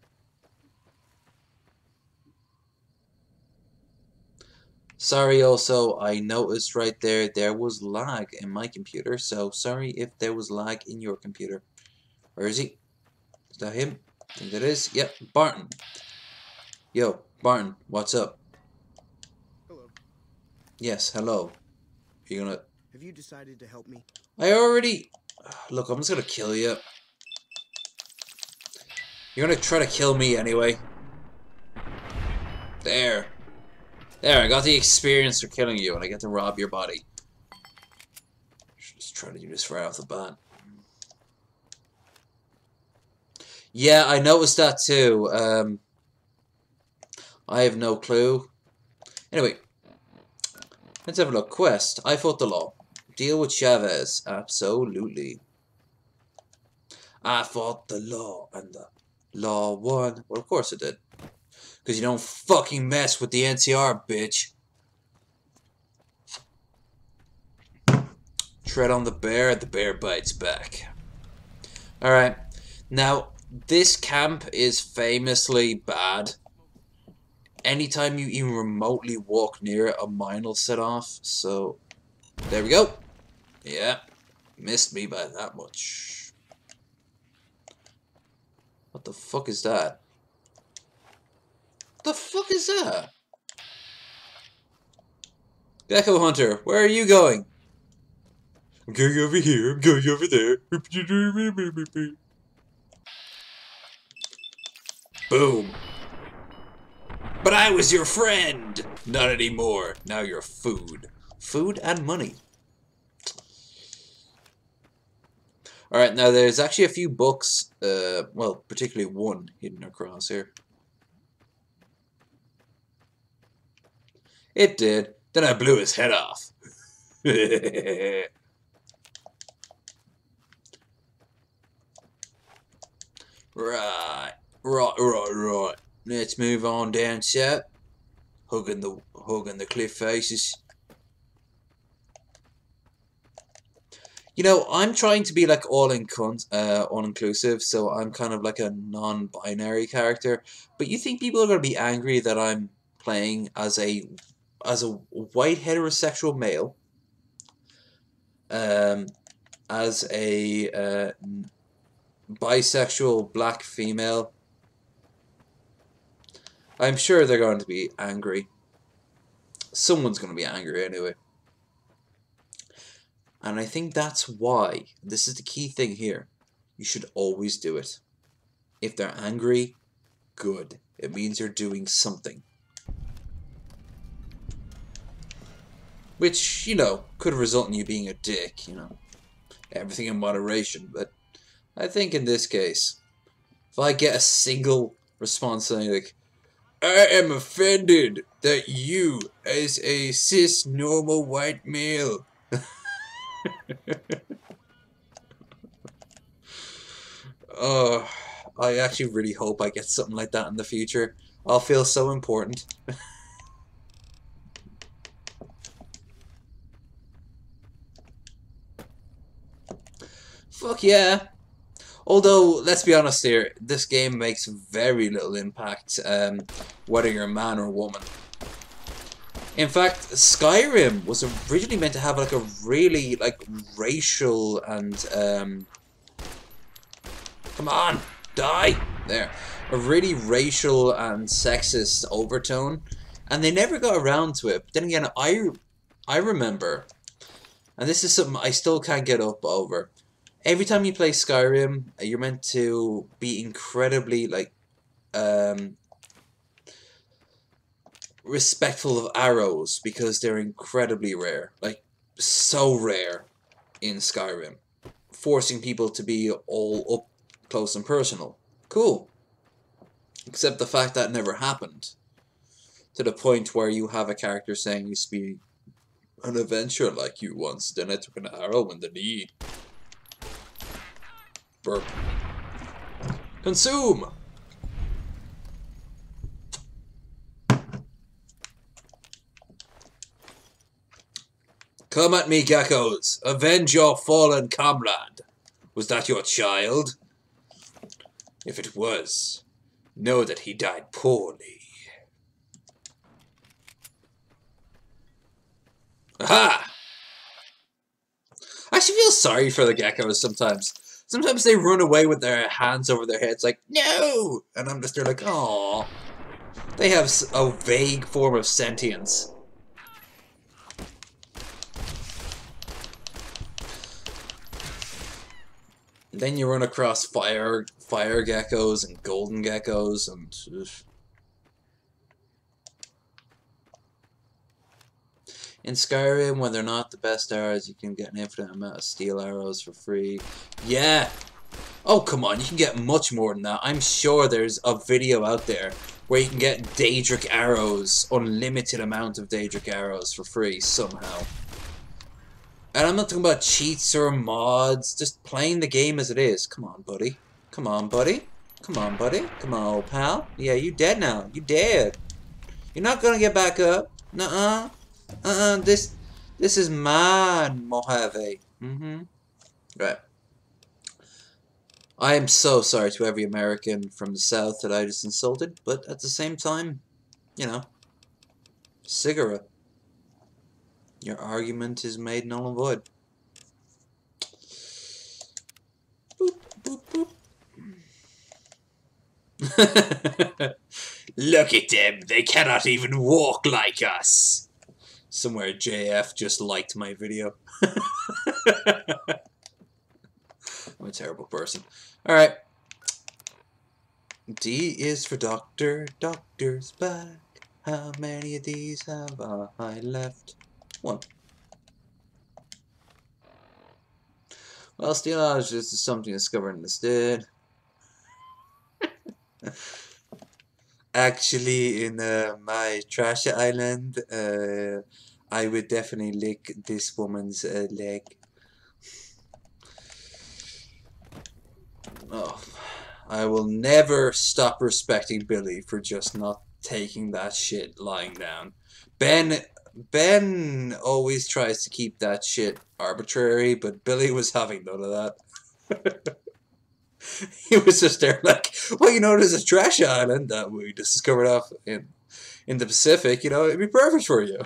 [SPEAKER 1] Sorry also, I noticed right there was lag in my computer, so sorry if there was lag in your computer. Where is he? Is that him? I think that is. Yep, Barton. Yo, Barton, what's up?
[SPEAKER 4] Hello.
[SPEAKER 1] Yes, hello. Are you gonna...
[SPEAKER 4] Have you decided to help me?
[SPEAKER 1] I already... Look, I'm just gonna kill you. You're gonna try to kill me anyway. There. There, I got the experience for killing you, and I get to rob your body. Should just try to do this right off the bat. Yeah, I noticed that too. I have no clue. Anyway, let's have a look. Quest. I fought the law. Deal with Chavez. Absolutely. I fought the law, and the law won. Well, of course it did. Because you don't fucking mess with the NCR, bitch. Tread on the bear bites back. Alright. Now, this camp is famously bad. Anytime you even remotely walk near it, a mine will set off. So, there we go. Yeah. Missed me by that much. What the fuck is that? What the fuck is that? Gecko Hunter, where are you going? I'm going over here, I'm going over there. Boom. But I was your friend! Not anymore. Now you're food. Food and money. Alright, now there's actually a few books, well, particularly one hidden across here. It did. Then I blew his head off. Right. Let's move on down south. Hugging the cliff faces. You know, I'm trying to be like all-inclusive, so I'm kind of like a non-binary character. But you think people are going to be angry that I'm playing as a white heterosexual male, as a bisexual black female? I'm sure they're going to be angry. Someone's going to be angry anyway. And I think that's why, this is the key thing here, you should always do it. If they're angry, good. It means you're doing something. Which, you know, could result in you being a dick, you know. Everything in moderation, but I think in this case, if I get a single response saying like, I am offended that you, as a cis normal white male, oh, I actually really hope I get something like that in the future. I'll feel so important. Fuck yeah. Although, let's be honest here, this game makes very little impact, whether you're a man or a woman. In fact, Skyrim was originally meant to have like a really racial and come on, die! There. A really racial and sexist overtone, and they never got around to it. But then again, I remember, and this is something I still can't get up over. Every time you play Skyrim, you're meant to be incredibly respectful of arrows because they're incredibly rare, like so rare in Skyrim, forcing people to be all up close and personal. Cool. Except the fact that never happened. To the point where you have a character saying, used to be an adventurer like you once, then I took an arrow in the knee. Burp. Consume! Come at me, geckos! Avenge your fallen comrade! Was that your child? If it was, know that he died poorly. Aha! I actually feel sorry for the geckos sometimes. Sometimes they run away with their hands over their heads like, no! And I'm just there like, aww. They have a vague form of sentience. Then you run across fire geckos and golden geckos and... Ugh. In Skyrim, when they're not the best arrows, you can get an infinite amount of steel arrows for free. Yeah! Oh, come on, you can get much more than that. I'm sure there's a video out there where you can get Daedric arrows, unlimited amount of Daedric arrows for free, somehow. And I'm not talking about cheats or mods, just playing the game as it is. Come on, buddy. Come on, buddy. Come on, buddy. Come on, old pal. Yeah, you dead now. You dead. You're not gonna get back up. Nuh-uh. This is mine, Mojave. Right. I am so sorry to every American from the South that I just insulted, but at the same time, you know, cigarette. Your argument is made null and void. Boop, boop, boop. Look at them, they cannot even walk like us. Somewhere JF just liked my video. I'm a terrible person. Alright. D is for doctor, doctor's back. How many of these have I left? One. Well, steel knowledge is something discovered instead. Actually, in my trash island, I would definitely lick this woman's leg. Oh, I will never stop respecting Billy for just not taking that shit lying down. Ben always tries to keep that shit arbitrary, but Billy was having none of that. He was just there like, well, you know, there's a trash island that we discovered off in the Pacific, you know, it'd be perfect for you.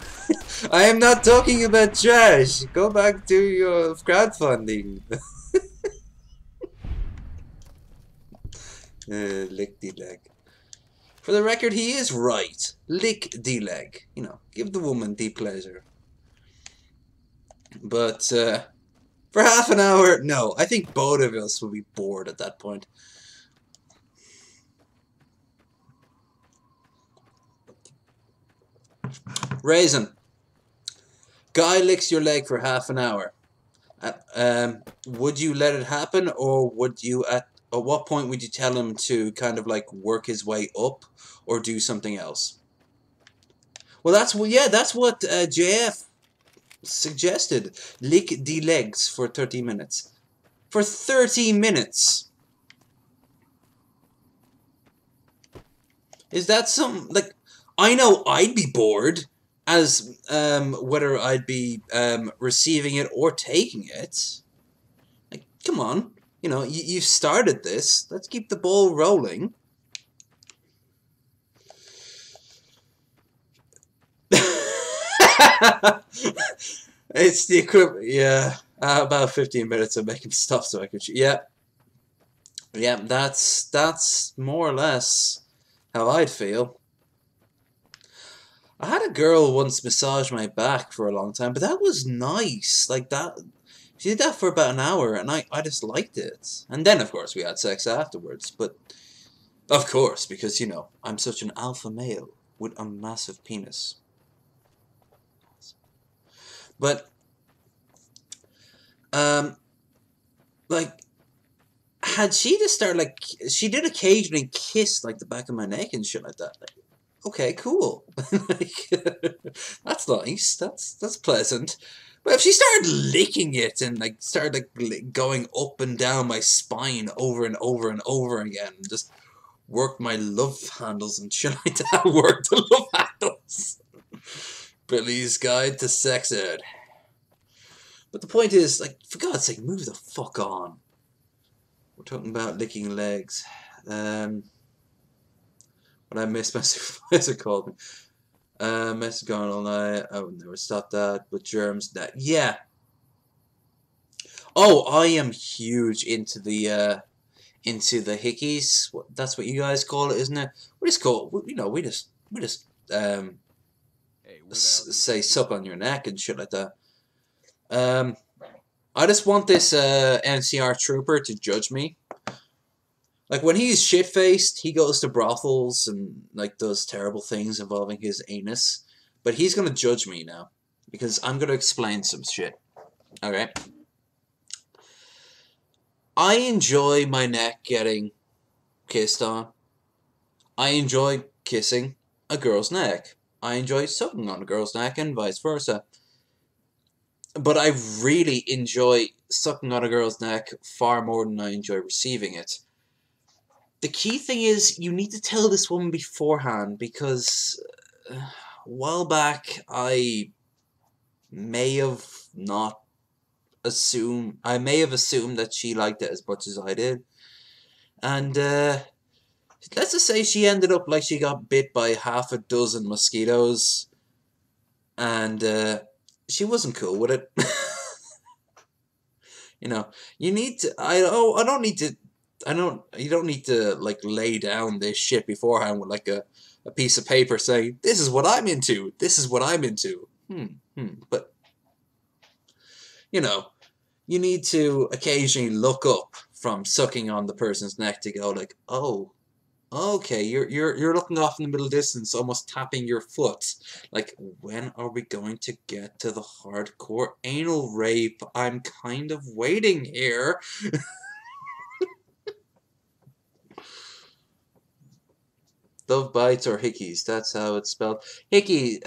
[SPEAKER 1] I am not talking about trash. Go back to your crowdfunding. Lick the leg. For the record, he is right. Lick the leg. You know, give the woman the pleasure. But, For half an hour? No, I think both of us would be bored at that point. Raisin. Guy licks your leg for half an hour. Would you let it happen, or would you at what point would you tell him to kind of like work his way up, or do something else? Well, that's what JF suggested. Lick the legs for 30 minutes. For 30 minutes. Is that some like? I know I'd be bored. As whether I'd be receiving it or taking it. Like, come on, you know, you've started this. Let's keep the ball rolling. It's the equivalent, yeah. About 15 minutes of making stuff so I could. Yeah, that's more or less how I'd feel. I had a girl once massage my back for a long time, but that was nice. Like that, she did that for about an hour, and I just liked it. And then, of course, we had sex afterwards. But, of course, because, you know, I'm such an alpha male with a massive penis. But, like, had she just started, like, she did occasionally kiss, like, the back of my neck and shit like that. Like, okay, cool. Like, that's nice. That's pleasant. But if she started licking it and like started like going up and down my spine over and over and over again, and just worked my love handles and shit like that. Worked the love handles. Billy's Guide to Sex Ed. But the point is, like, for God's sake, move the fuck on. We're talking about licking legs. What I missed my supervisor called me. Mess going all night. I would never stop that. But germs, that yeah. Oh, I am huge into the hickeys. That's what you guys call it, isn't it? We just call it, you know, we just say suck on your neck and shit like that. I just want this NCR trooper to judge me. Like, when he's shit-faced, he goes to brothels and, like, does terrible things involving his anus. But he's gonna judge me now. Because I'm gonna explain some shit. Okay? I enjoy my neck getting kissed on. I enjoy kissing a girl's neck. I enjoy sucking on a girl's neck and vice versa. But I really enjoy sucking on a girl's neck far more than I enjoy receiving it. The key thing is, you need to tell this woman beforehand, because a while back I may have assumed that she liked it as much as I did. And let's just say she ended up like she got bit by half a dozen mosquitoes, and she wasn't cool with it. You know, you need to. You don't need to like lay down this shit beforehand with like a piece of paper saying, this is what I'm into. This is what I'm into. But, you know, you need to occasionally look up from sucking on the person's neck to go like, oh, okay, you're looking off in the middle distance, almost tapping your foot. Like, when are we going to get to the hardcore anal rape? I'm kind of waiting here. Love bites or hickeys, that's how it's spelled. Hickey,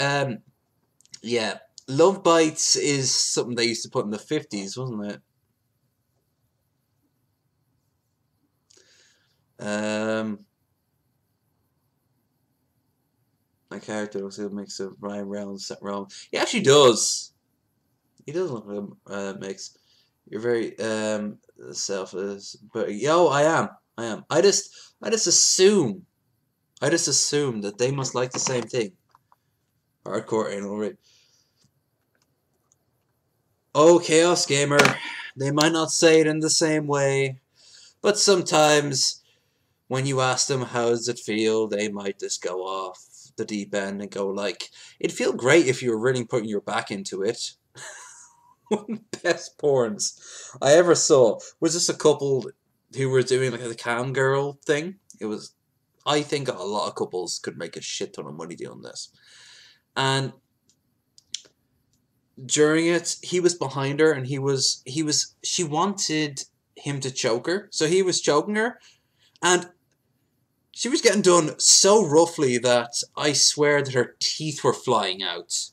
[SPEAKER 1] yeah. Love bites is something they used to put in the 50s, wasn't it? My character looks like a mix of Ryan Reynolds, Seth Rollins. He actually does. He does look like a mix. You're very selfless, but yo, I am. I just assume that they must like the same thing. Hardcore anal rape. Oh, Chaos Gamer. They might not say it in the same way, but sometimes when you ask them how does it feel, they might just go off the deep end and go like, it'd feel great if you were really putting your back into it. One of the best porns I ever saw was just a couple who were doing like a cam girl thing. It was, I think a lot of couples could make a shit ton of money doing this. And during it, he was behind her and she wanted him to choke her. So he was choking her and she was getting done so roughly that I swear that her teeth were flying out.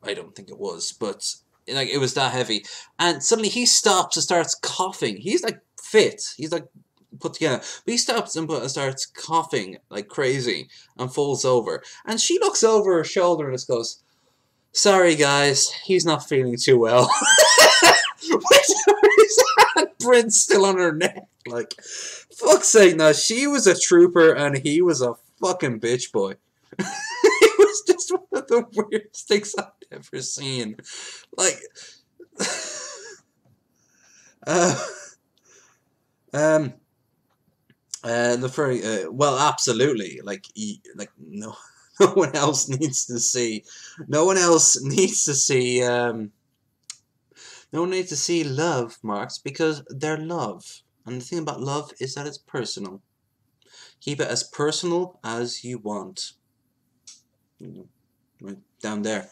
[SPEAKER 1] I don't think it was, but like it was that heavy. And suddenly he stops and starts coughing. He's like fit. He's like put together. But he stops and starts coughing like crazy and falls over. And she looks over her shoulder and just goes, "Sorry guys, he's not feeling too well." With his handprint still on her neck. Like, fuck's sake, now she was a trooper and he was a fucking bitch boy. It was just one of the weirdest things I've ever seen. Like, well, absolutely. Like no, no one else needs to see. No one else needs to see. No one needs to see love marks because they're love. And the thing about love is that it's personal. Keep it as personal as you want. Right down there.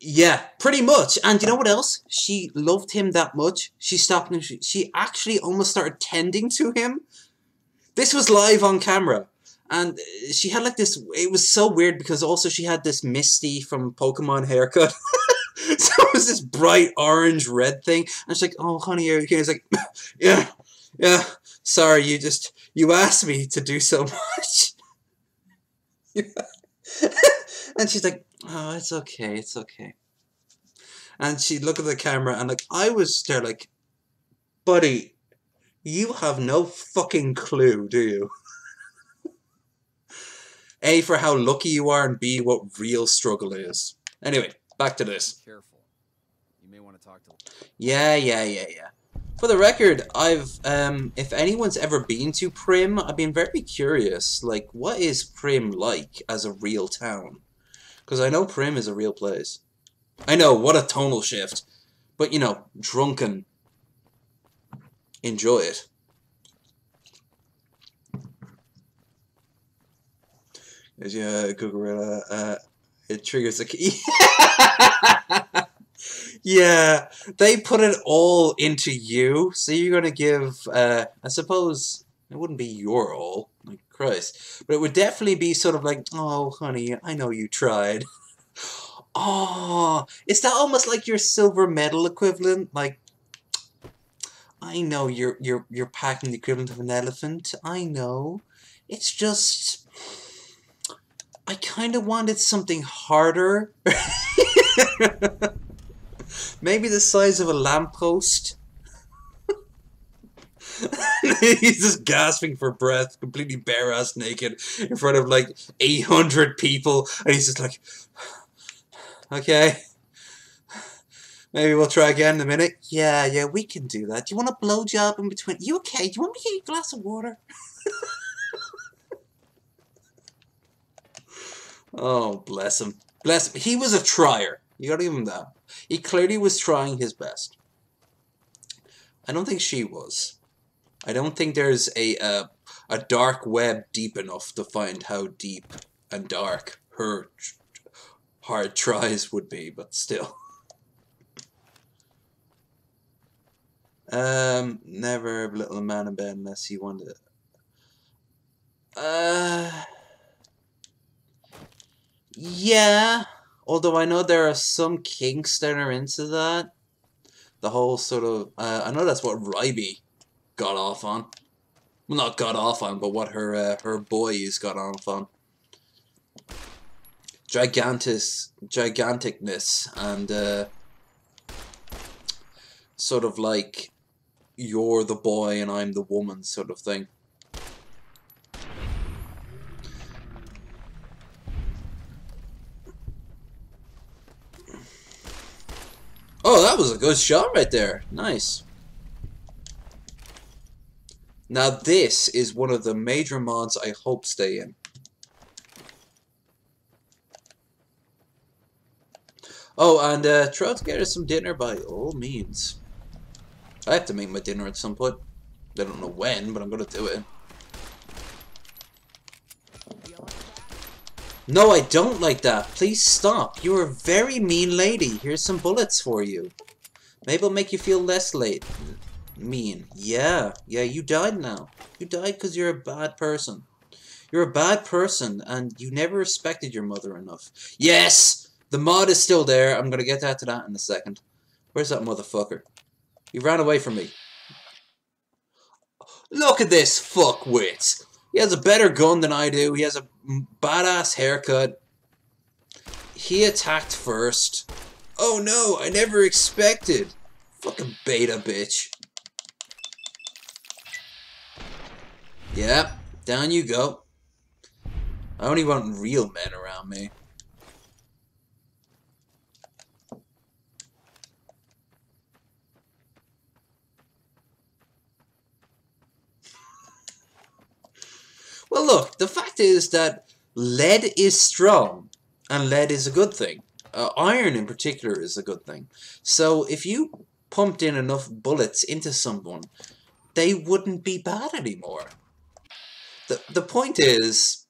[SPEAKER 1] Yeah, pretty much. And you know what else? She loved him that much. She stopped him. She actually almost started tending to him. This was live on camera. And she had like this, it was so weird because also she had this Misty from Pokemon haircut. So it was this bright orange red thing. And she's like, "Oh, honey, are you okay?" It's like, yeah, sorry, you asked me to do so much. And she's like, "Oh, it's okay, it's okay." And she'd look at the camera and like, I was there like, "Buddy, you have no fucking clue, do you? A, for how lucky you are, and B, what real struggle is." Anyway, back to this.
[SPEAKER 7] Careful. You may want to talk to...
[SPEAKER 1] Yeah. For the record, I've, if anyone's ever been to Prim, I've been very curious, like, what is Prim like as a real town? Because I know Prim is a real place. I know, what a tonal shift. But, you know, drunken. Enjoy it. Yeah, Google, it triggers a key. Yeah, they put it all into you, so you're gonna give, I suppose, it wouldn't be your all, like Christ, but it would definitely be sort of like, "Oh, honey, I know you tried." Oh, is that almost like your silver medal equivalent? Like, "I know you're packing the equivalent of an elephant, I know. It's just, I kind of wanted something harder." Maybe the size of a lamppost. He's just gasping for breath, completely bare-ass naked, in front of like 800 people, and he's just like, "Okay, maybe we'll try again in a minute." Yeah, we can do that. Do you want a blowjob in between? You okay? Do you want me to get you a glass of water?" Oh, bless him. Bless him. He was a trier. You gotta give him that. He clearly was trying his best. I don't think she was. I don't think there's a dark web deep enough to find how deep and dark her hard tries would be, but still. Never little man in bed unless he wanted it. Yeah. Although I know there are some kinks that are into that. The whole sort of... I know that's what Ryby got off on. Well, not got off on, but what her boys got off on. Giganticness and sort of like you're the boy and I'm the woman sort of thing. Oh, that was a good shot right there. Nice. Now this is one of the major mods I hope stay in. Oh, and throw together some dinner by all means. I have to make my dinner at some point. I don't know when, but I'm gonna do it. No, I don't like that. Please stop. You're a very mean lady. Here's some bullets for you. Maybe it'll make you feel less late. Mean. Yeah, you died now. You died because you're a bad person. You're a bad person, and you never respected your mother enough. Yes! The mod is still there. I'm gonna get to that in a second. Where's that motherfucker? He ran away from me. Look at this fuckwit. He has a better gun than I do. He has a badass haircut. He attacked first. Oh no, I never expected. Fucking beta bitch. Yep, down you go. I only want real men around me. Well, look, the fact is that lead is strong, and lead is a good thing. Iron in particular is a good thing. So if you pumped in enough bullets into someone, they wouldn't be bad anymore. The point is,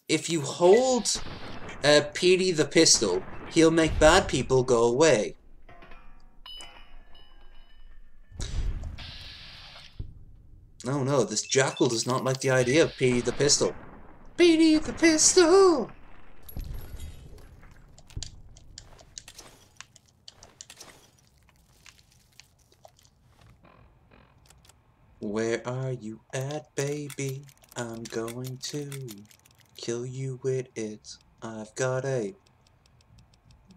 [SPEAKER 1] if you hold Petey the pistol, he'll make bad people go away. No, this jackal does not like the idea of Petey the pistol. Petey the pistol! Where are you at, baby? I'm going to kill you with it. I've got a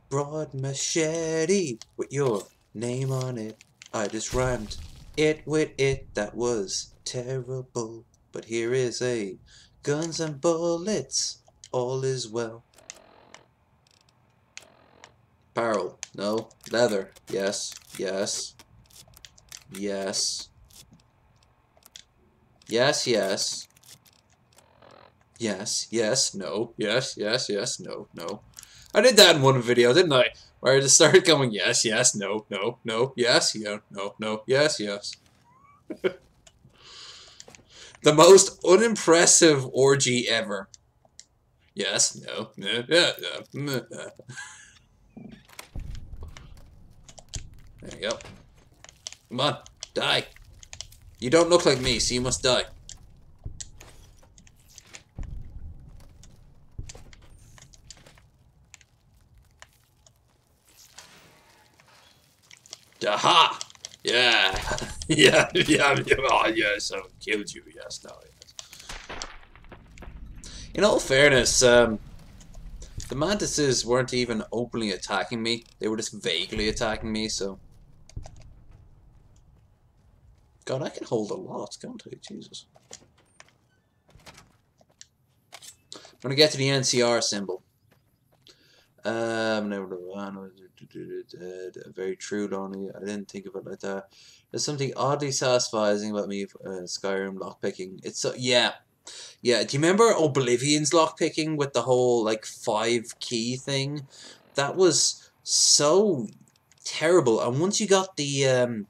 [SPEAKER 1] broad machete with your name on it. I just rhymed it with it. That was terrible. But here is a guns and bullets. All is well. Barrel. No. Leather. Yes. Yes. Yes. Yes, yes. Yes, yes, no. Yes, yes, yes, no, no. I did that in one video, didn't I? Where I just started going, yes, yes, no, no, no, yes, yeah, no, no, yes, yes. The most unimpressive orgy ever. Yes, no, no, yeah, no. There you go. Come on, die. You don't look like me, so you must die. Aha! Yeah! yeah, oh, yes, I killed you, yes, no, yes. In all fairness, the mantises weren't even openly attacking me. They were just vaguely attacking me, so... God, I can hold a lot, can't I? Jesus. I'm gonna get to the NCR symbol. Very true, Lonely. I didn't think of it like that. There's something oddly satisfying about me, Skyrim lockpicking. It's so, yeah. Yeah, do you remember Oblivion's lockpicking with the whole, like, 5 key thing? That was so terrible. And once you got the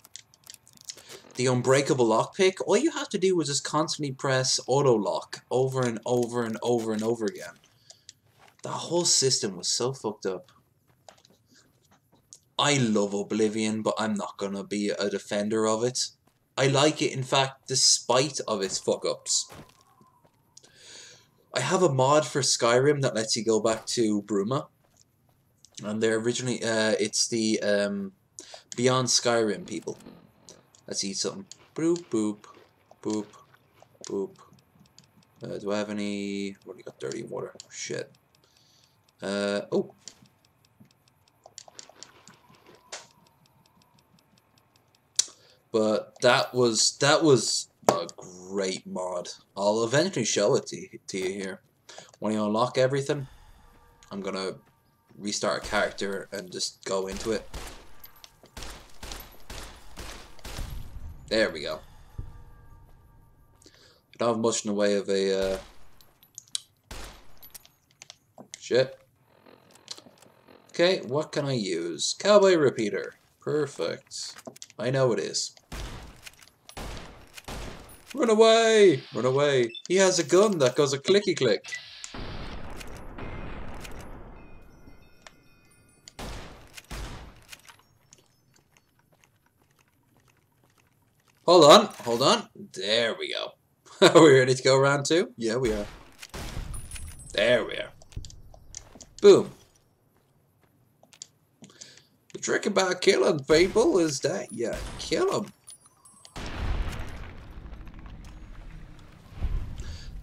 [SPEAKER 1] unbreakable lockpick, all you have to do was just constantly press auto lock over and over and over and over again. The whole system was so fucked up. I love Oblivion, but I'm not gonna be a defender of it. I like it, in fact, despite of its fuck-ups. I have a mod for Skyrim that lets you go back to Bruma. And they're originally, it's the Beyond Skyrim people. Let's eat something. Boop, boop, boop, boop. Do I have any... What do you got? Dirty water. Shit. Oh. But that was a great mod. I'll eventually show it to you here. When you unlock everything, I'm gonna restart a character and just go into it. There we go. I don't have much in the way of a shit. Okay, what can I use? Cowboy repeater. Perfect. I know it is. Run away! Run away. He has a gun that goes a clicky click. Hold on, hold on. There we go. Are we ready to go round 2? Yeah, we are. There we are. Boom. The trick about killing people is that you kill them.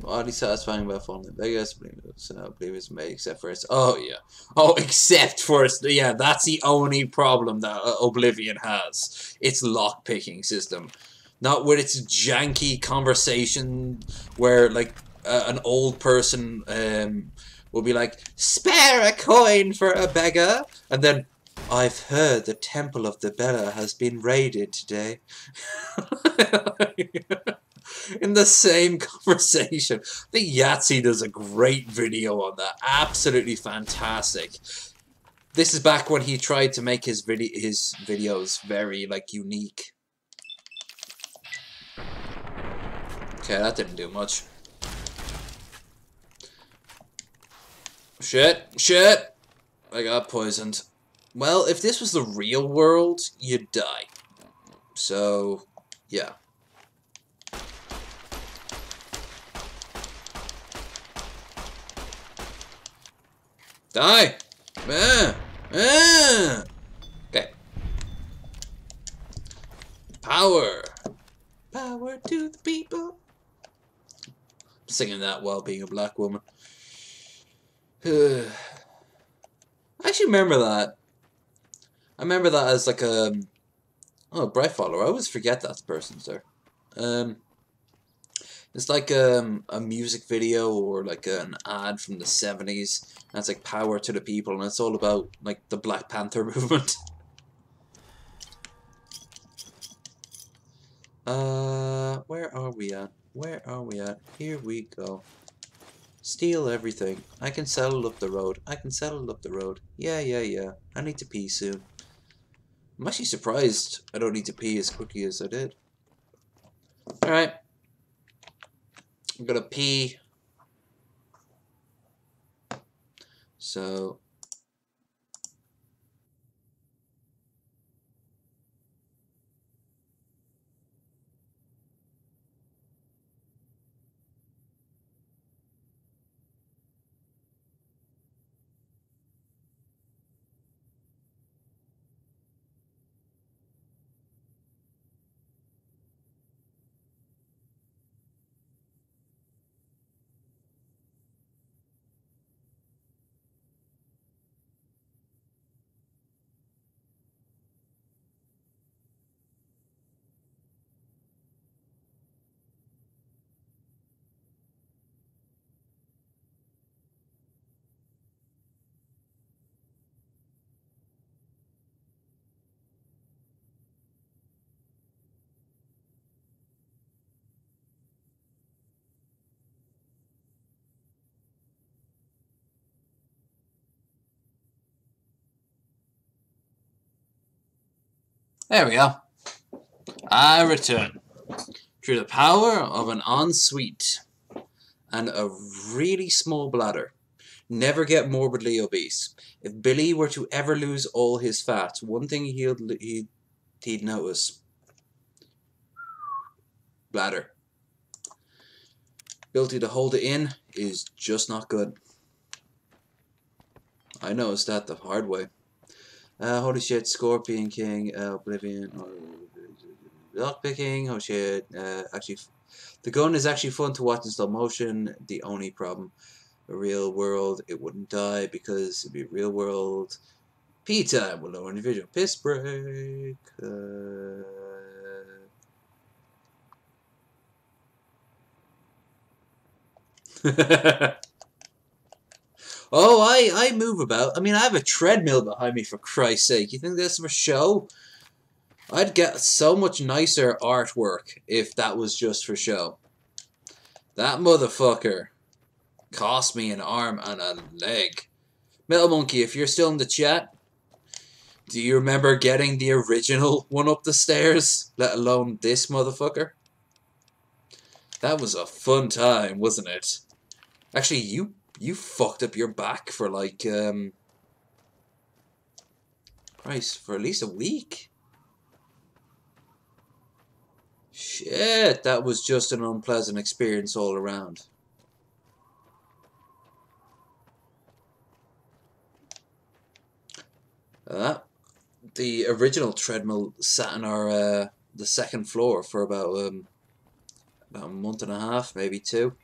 [SPEAKER 1] Oddly satisfying about falling in Vegas. So I believe it's made except for its. Oh yeah. Oh, except for its. Yeah, that's the only problem that Oblivion has. Its lock-picking system. Not with its janky conversation where, like, an old person will be like, "Spare a coin for a beggar," and then, "I've heard the Temple of the Bella has been raided today." In the same conversation. I think Yahtzee does a great video on that. Absolutely fantastic. This is back when he tried to make his videos very, like, unique. Okay, that didn't do much. Shit, shit! I got poisoned. Well, if this was the real world, you'd die. So, yeah. Die! Okay. Power! Power to the people! I'm singing that while being a black woman. I actually remember that. I remember that as like a... Oh, Brightfaller. I always forget that person's there. It's like a music video or like an ad from the 70s. And it's like Power to the People, and it's all about like the Black Panther movement. Where are we at? Where are we at? Here we go. Steal everything. I can settle up the road. I can settle up the road. Yeah, yeah, yeah. I need to pee soon. I'm actually surprised I don't need to pee as quickly as I did. Alright. I'm gonna pee. So... There we go. I return. Through the power of an ensuite and a really small bladder. Never get morbidly obese. If Billy were to ever lose all his fat, one thing he'd notice. Bladder. Ability to hold it in is just not good. I noticed that the hard way. Holy shit, Scorpion King, Oblivion, lockpicking, oh shit, actually, the gun is actually fun to watch in slow motion. The only problem, a real world, it wouldn't die because it'd be real world. P time will lower individual. Piss break. Oh, I move about. I mean, I have a treadmill behind me, for Christ's sake. You think this is for show? I'd get so much nicer artwork if that was just for show. That motherfucker cost me an arm and a leg. Metal Monkey, if you're still in the chat, do you remember getting the original one up the stairs? Let alone this motherfucker? That was a fun time, wasn't it? Actually, you fucked up your back for like, Christ, for at least a week. Shit, that was just an unpleasant experience all around. The original treadmill sat on our the second floor for about a month and a half, maybe 2.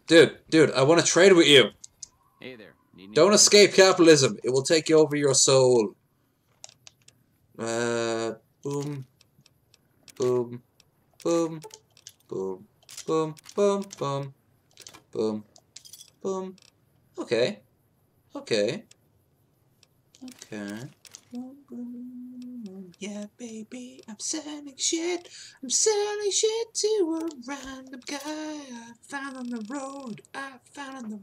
[SPEAKER 1] Dude, I want to trade with you.
[SPEAKER 7] Hey there. Need
[SPEAKER 1] Don't
[SPEAKER 7] anything?
[SPEAKER 1] escape capitalism. It will take you over your soul. Boom, boom, boom, boom, boom, boom, boom, boom, boom. Okay, okay, okay. Yeah, baby, I'm selling shit. I'm selling shit to a random guy I found on the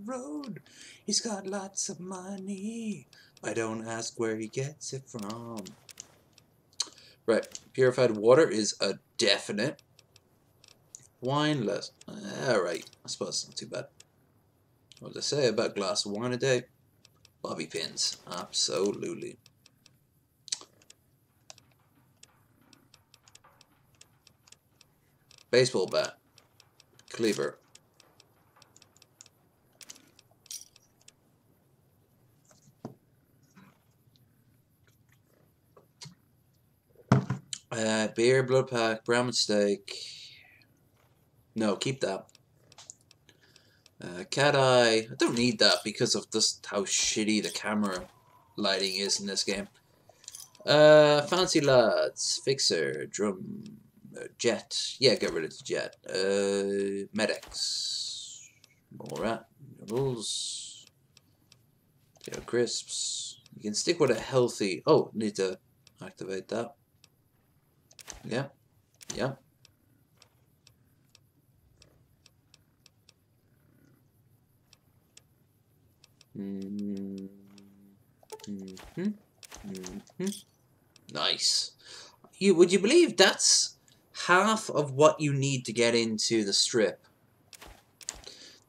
[SPEAKER 1] road. He's got lots of money. I don't ask where he gets it from. Right, purified water is a definite. Wine less. Alright, I suppose it's not too bad. What did I say about a glass of wine a day? Bobby pins, absolutely. Baseball bat. Cleaver. Beer, blood pack, brown steak. No, keep that. Cat eye. I don't need that because of just how shitty the camera lighting is in this game. Fancy lads. Fixer. Drum. Jet. Yeah, get rid of the jet. Medics. Alright. Rules. Potato crisps. You can stick with a healthy. Oh, need to activate that. Yeah. Yeah. Nice. Would you believe that's half of what you need to get into the strip?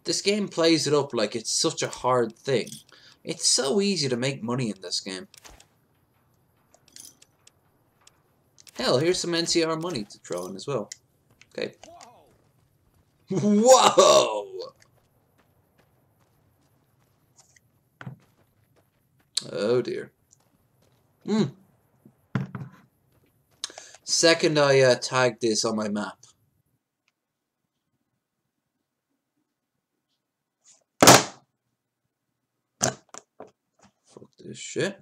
[SPEAKER 1] This game plays it up like it's such a hard thing. It's so easy to make money in this game. Hell, here's some NCR money to throw in as well. Okay. Whoa! Oh dear. Second I tagged this on my map. Fuck this shit.